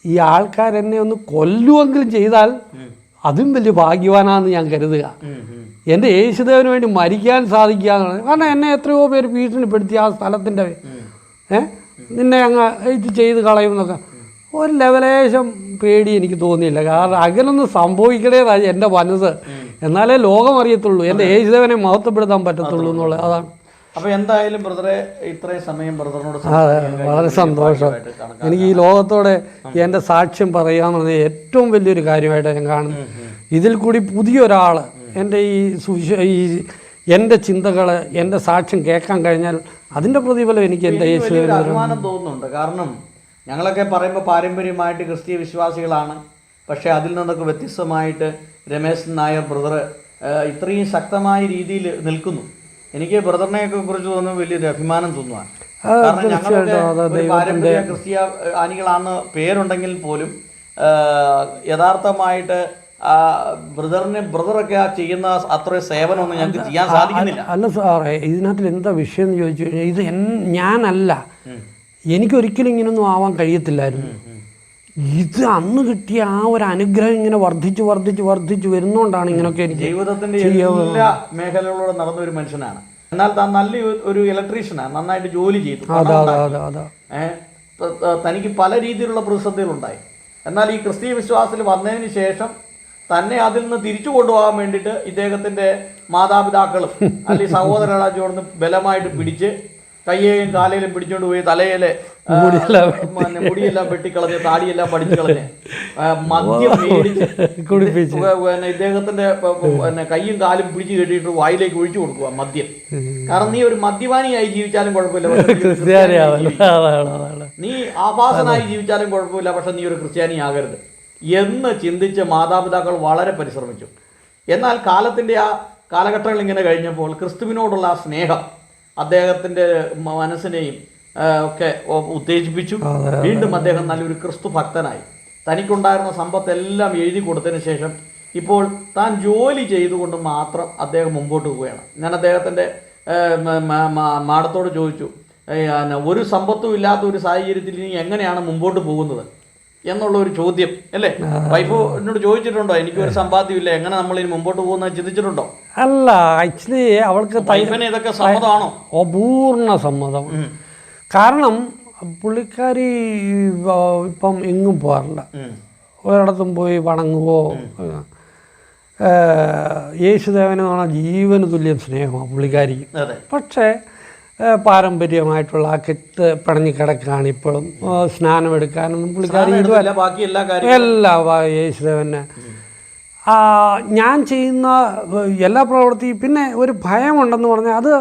ഈ ആൾക്കാരെന്നെ ഒന്ന് കൊല്ലുവെങ്കിലും ചെയ്താൽ അതും വലിയ ഭാഗ്യവാനാണെന്ന് ഞാൻ കരുതുക. എൻ്റെ യേശുദേവന് വേണ്ടി മരിക്കാൻ സാധിക്കുക എന്നുള്ളത്. കാരണം എന്നെ എത്രയോ പേര് ഭീഷണിപ്പെടുത്തി ആ സ്ഥലത്തിൻ്റെ നിന്നെ അങ്ങ് ഇത് ചെയ്ത് കളയുമെന്നൊക്കെ. ഒരു ലെവലേശം പേടി എനിക്ക് തോന്നിയില്ല. കാരണം അങ്ങനൊന്നും സംഭവിക്കണേതാണ് എൻ്റെ മനസ്സ്. എന്നാലേ ലോകം അറിയത്തുള്ളൂ, എൻ്റെ യേശുദേവനെ മഹത്വപ്പെടുത്താൻ പറ്റത്തുള്ളൂ എന്നുള്ളത്. അതാണ്. അപ്പോൾ എന്തായാലും ബ്രദറെ ഇത്രയും സമയം ബ്രദറിനോട് വളരെ സന്തോഷം. എനിക്ക് ഈ ലോകത്തോടെ എൻ്റെ സാക്ഷ്യം പറയാമെന്നത് ഏറ്റവും വലിയൊരു കാര്യമായിട്ട് ഞാൻ കാണുന്നു. ഇതിൽ കൂടി പുതിയൊരാൾ എൻ്റെ എൻ്റെ ചിന്തകൾ, എൻ്റെ സാക്ഷ്യം കേൾക്കാൻ കഴിഞ്ഞാൽ അതിൻ്റെ പ്രതിഫലം എനിക്ക് എൻ്റെ യേശുവിന് അഭിമാനം തോന്നുന്നുണ്ട്. കാരണം ഞങ്ങളൊക്കെ പറയുമ്പോൾ പാരമ്പര്യമായിട്ട് ക്രിസ്തീയ വിശ്വാസികളാണ്. പക്ഷേ അതിൽ നിന്നൊക്കെ വ്യത്യസ്തമായിട്ട് രമേശ് നായർ ബ്രദർ ഇത്രയും ശക്തമായ രീതിയിൽ നിൽക്കുന്നു. എനിക്ക് ബ്രദറിനെയൊക്കെ കുറിച്ച് തോന്നുന്നു വലിയൊരു അഭിമാനം തോന്നുവാണ്. കാരണം ഞങ്ങളൊക്കെ പാരമ്പര്യ ക്രിസ്തീയ ആനികളാണ് പേരുണ്ടെങ്കിൽ പോലും യഥാർത്ഥമായിട്ട് ബ്രദറൊക്കെ ചെയ്യുന്ന അത്ര സേവനമൊന്നും ഞങ്ങൾക്ക് ചെയ്യാൻ സാധിക്കുന്നില്ല. അല്ല സാറേ, ഇതിനകത്തിൽ എന്താ വിഷയം എന്ന് ചോദിച്ചു കഴിഞ്ഞാൽ ഇത് ഞാനല്ല, എനിക്കൊരിക്കലും ഇങ്ങനൊന്നും ആവാൻ കഴിയത്തില്ലായിരുന്നു. ഇത് അന്ന് കിട്ടിയ ആ ഒരു അനുഗ്രഹം ഇങ്ങനെ വർദ്ധിച്ചു വരുന്നോണ്ടാണ് ഇങ്ങനെയൊക്കെ എനിക്ക് ജീവിതത്തിന്റെ എല്ലാ മേഖലകളിലൂടെ നടന്ന ഒരു മനുഷ്യനാണ്. എന്നാൽ താൻ നല്ല ഒരു ഇലക്ട്രീഷ്യനാണ്, നന്നായിട്ട് ജോലി ചെയ്തു. തനിക്ക് പല രീതിയിലുള്ള പ്രതിസന്ധികളുണ്ടായി. എന്നാൽ ഈ ക്രിസ്തീയ വിശ്വാസത്തിൽ വന്നതിന് ശേഷം തന്നെ അതിൽ നിന്ന് തിരിച്ചു കൊണ്ടുപോകാൻ വേണ്ടിയിട്ട് ഇദ്ദേഹത്തിന്റെ മാതാപിതാക്കളും അല്ലെങ്കിൽ സഹോദരങ്ങളെ ചേർന്ന് ബലമായിട്ട് പിടിച്ച് കയ്യേയും കാലയിലും പിടിച്ചോണ്ട് പോയി തലയിലെ മുടിയെല്ലാം വെട്ടിക്കളഞ്ഞ് താടിയെല്ലാം പഠിച്ചു കളഞ്ഞ് മദ്യം മേടിച്ച് ഇദ്ദേഹത്തിന്റെ കയ്യും കാലും പിടിച്ചു കെട്ടിയിട്ട് വായിലേക്ക് ഒഴിച്ചു കൊടുക്കുക മദ്യം. കാരണം നീ ഒരു മദ്യപാനിയായി ജീവിച്ചാലും കുഴപ്പമില്ല, നീ ആഭാസനായി ജീവിച്ചാലും കുഴപ്പമില്ല, പക്ഷെ നീ ഒരു ക്രിസ്ത്യാനി ആകരുത് എന്ന് ചിന്തിച്ച് മാതാപിതാക്കൾ വളരെ പരിശ്രമിച്ചു. എന്നാൽ കാലത്തിന്റെ ആ കാലഘട്ടങ്ങൾ ഇങ്ങനെ കഴിഞ്ഞപ്പോൾ ക്രിസ്തുവിനോടുള്ള ആ സ്നേഹം അദ്ദേഹത്തിൻ്റെ മനസ്സിനെയും ഒക്കെ ഉത്തേജിപ്പിച്ചു. വീണ്ടും അദ്ദേഹം നല്ലൊരു ക്രിസ്തു ഭക്തനായി. തനിക്കുണ്ടായിരുന്ന സമ്പത്തെല്ലാം എഴുതി കൊടുത്തതിന് ശേഷം ഇപ്പോൾ താൻ ജോലി ചെയ്തുകൊണ്ട് മാത്രം അദ്ദേഹം മുമ്പോട്ട് പോവുകയാണ്. ഞാൻ അദ്ദേഹത്തിൻ്റെ മാഡത്തോട് ചോദിച്ചു, ഒരു സമ്പത്തും ഇല്ലാത്ത ഒരു സാഹചര്യത്തിൽ ഇനി എങ്ങനെയാണ് മുമ്പോട്ട് പോകുന്നത് എന്നുള്ള ഒരു ചോദ്യം അല്ലേ? വൈഫ് എന്നോട് ചോദിച്ചിട്ടുണ്ടോ, എനിക്കൊരു സമ്പാദ്യമില്ല, എങ്ങനെ നമ്മൾ ഇനി മുമ്പോട്ട് പോകുന്നത് ചിന്തിച്ചിട്ടുണ്ടോ? അല്ല, ആക്ച്വലി അവൾക്ക് ഇതൊക്കെ സമ്മതമാണോ? അപൂർണ സമ്മതം. കാരണം പുള്ളിക്കാരി ഇപ്പം എങ്ങും പോകാറില്ല, ഒരിടത്തും പോയി വണങ്ങുവോ. യേശുദേവന് പറഞ്ഞാൽ ജീവന് തുല്യം സ്നേഹമാണ് പുള്ളിക്കാരിക്ക്. പക്ഷേ പാരമ്പര്യമായിട്ടുള്ള ആ കെട്ട് പിണഞ്ഞ് കിടക്കുകയാണ് ഇപ്പോഴും. സ്നാനമെടുക്കാനൊന്നും പുള്ളിക്കാരി എല്ലാ യേശുദേവന് ഞാൻ ചെയ്യുന്ന എല്ലാ പ്രവൃത്തിയും. പിന്നെ ഒരു ഭയമുണ്ടെന്ന് പറഞ്ഞാൽ അത്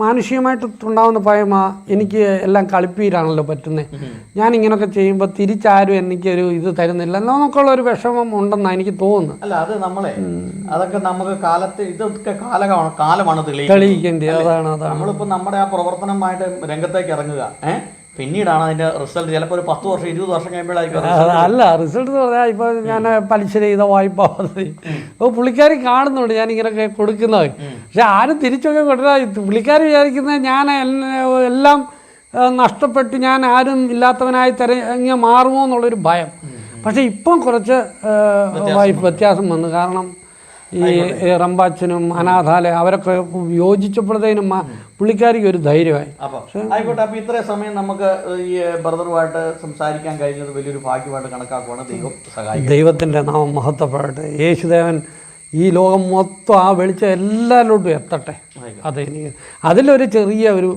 മാനുഷികമായിട്ടുണ്ടാകുന്ന ഭയമാണ്. എനിക്ക് എല്ലാം കളിപ്പീരാണല്ലോ പറ്റുന്നത്. ഞാനിങ്ങനെയൊക്കെ ചെയ്യുമ്പോൾ തിരിച്ചാരും എനിക്കൊരു ഇത് തരുന്നില്ല എന്നൊക്കെയുള്ള ഒരു വിഷമം ഉണ്ടെന്നാണ് എനിക്ക് തോന്നുന്നത്. അല്ല, അത് നമ്മളെ അതൊക്കെ നമുക്ക് കാലത്ത് ഇതൊക്കെ കാലമാണ് തെളിയിക്കേണ്ടത്. അതാണ് നമ്മളിപ്പോൾ നമ്മുടെ ആ പ്രവർത്തനമായിട്ട് രംഗത്തേക്ക് ഇറങ്ങുക. പിന്നീടാണ് അതിന്റെ റിസൾട്ട് ചിലപ്പോൾ ഒരു 10 വർഷം 20 വർഷം കഴിയുമ്പോഴായിരിക്കും. അല്ല, റിസൾട്ട് എന്ന് പറഞ്ഞാൽ ഇപ്പോൾ ഞാൻ പലിശ ചെയ്ത വായ്പ അപ്പോൾ പുള്ളിക്കാരി കാണുന്നുണ്ട് ഞാൻ ഇങ്ങനെയൊക്കെ കൊടുക്കുന്നത്. പക്ഷെ ആരും തിരിച്ചൊക്കെ കൊടുത്താൽ പുള്ളിക്കാരി വിചാരിക്കുന്നത് ഞാൻ എല്ലാം നഷ്ടപ്പെട്ട് ഞാൻ ആരും ഇല്ലാത്തവനായി തിരഞ്ഞ് മാറുമോ എന്നുള്ളൊരു ഭയം. പക്ഷെ ഇപ്പം കുറച്ച് വ്യത്യാസം വന്നു. കാരണം ഈ റമ്പാച്ചനും അനാഥാലയം അവരൊക്കെ യോജിച്ചപ്പോഴത്തേനും പുള്ളിക്കാരിക്ക് ഒരു ധൈര്യമായി. ആയിക്കോട്ടെ. അപ്പോൾ ഇത്രയും സമയം നമുക്ക് ഈ ബ്രദറുമായിട്ട് സംസാരിക്കാൻ കഴിഞ്ഞത് വലിയൊരു ഭാഗ്യമായിട്ട് കണക്കാക്കുവാണ്. ദൈവം സഹായിക്കും. ദൈവത്തിൻ്റെ നാമം മഹത്വപ്പെടട്ടെ. യേശുദേവൻ ഈ ലോകം മൊത്തം ആ വെളിച്ചം എല്ലാവരിലോട്ടും എത്തട്ടെ. അതെനിക്ക് അതിലൊരു ചെറിയ ഒരു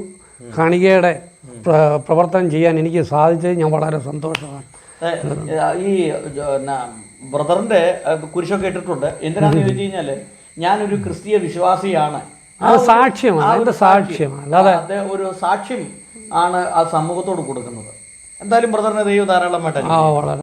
കാണികയുടെ പ്രവർത്തനം ചെയ്യാൻ എനിക്ക് സാധിച്ചത് ഞാൻ വളരെ സന്തോഷമാണ്. ഈ ബ്രദറിന്റെ കുരിശൊക്കെ ഇട്ടിട്ടുണ്ട്. എന്തിനാന്ന് ചോദിച്ചു കഴിഞ്ഞാല് ഞാനൊരു ക്രിസ്തീയ വിശ്വാസിയാണ്, അത് സാക്ഷ്യമാണ്, അതിൻ്റെ സാക്ഷ്യമാണ്. അല്ലാതെ ഒരു സാക്ഷ്യം ആണ് ആ സമൂഹത്തോട് കൊടുക്കുന്നത്. എന്തായാലും ബ്രദറിനെ ദൈവം ധാരാളമായിട്ട് വളരെ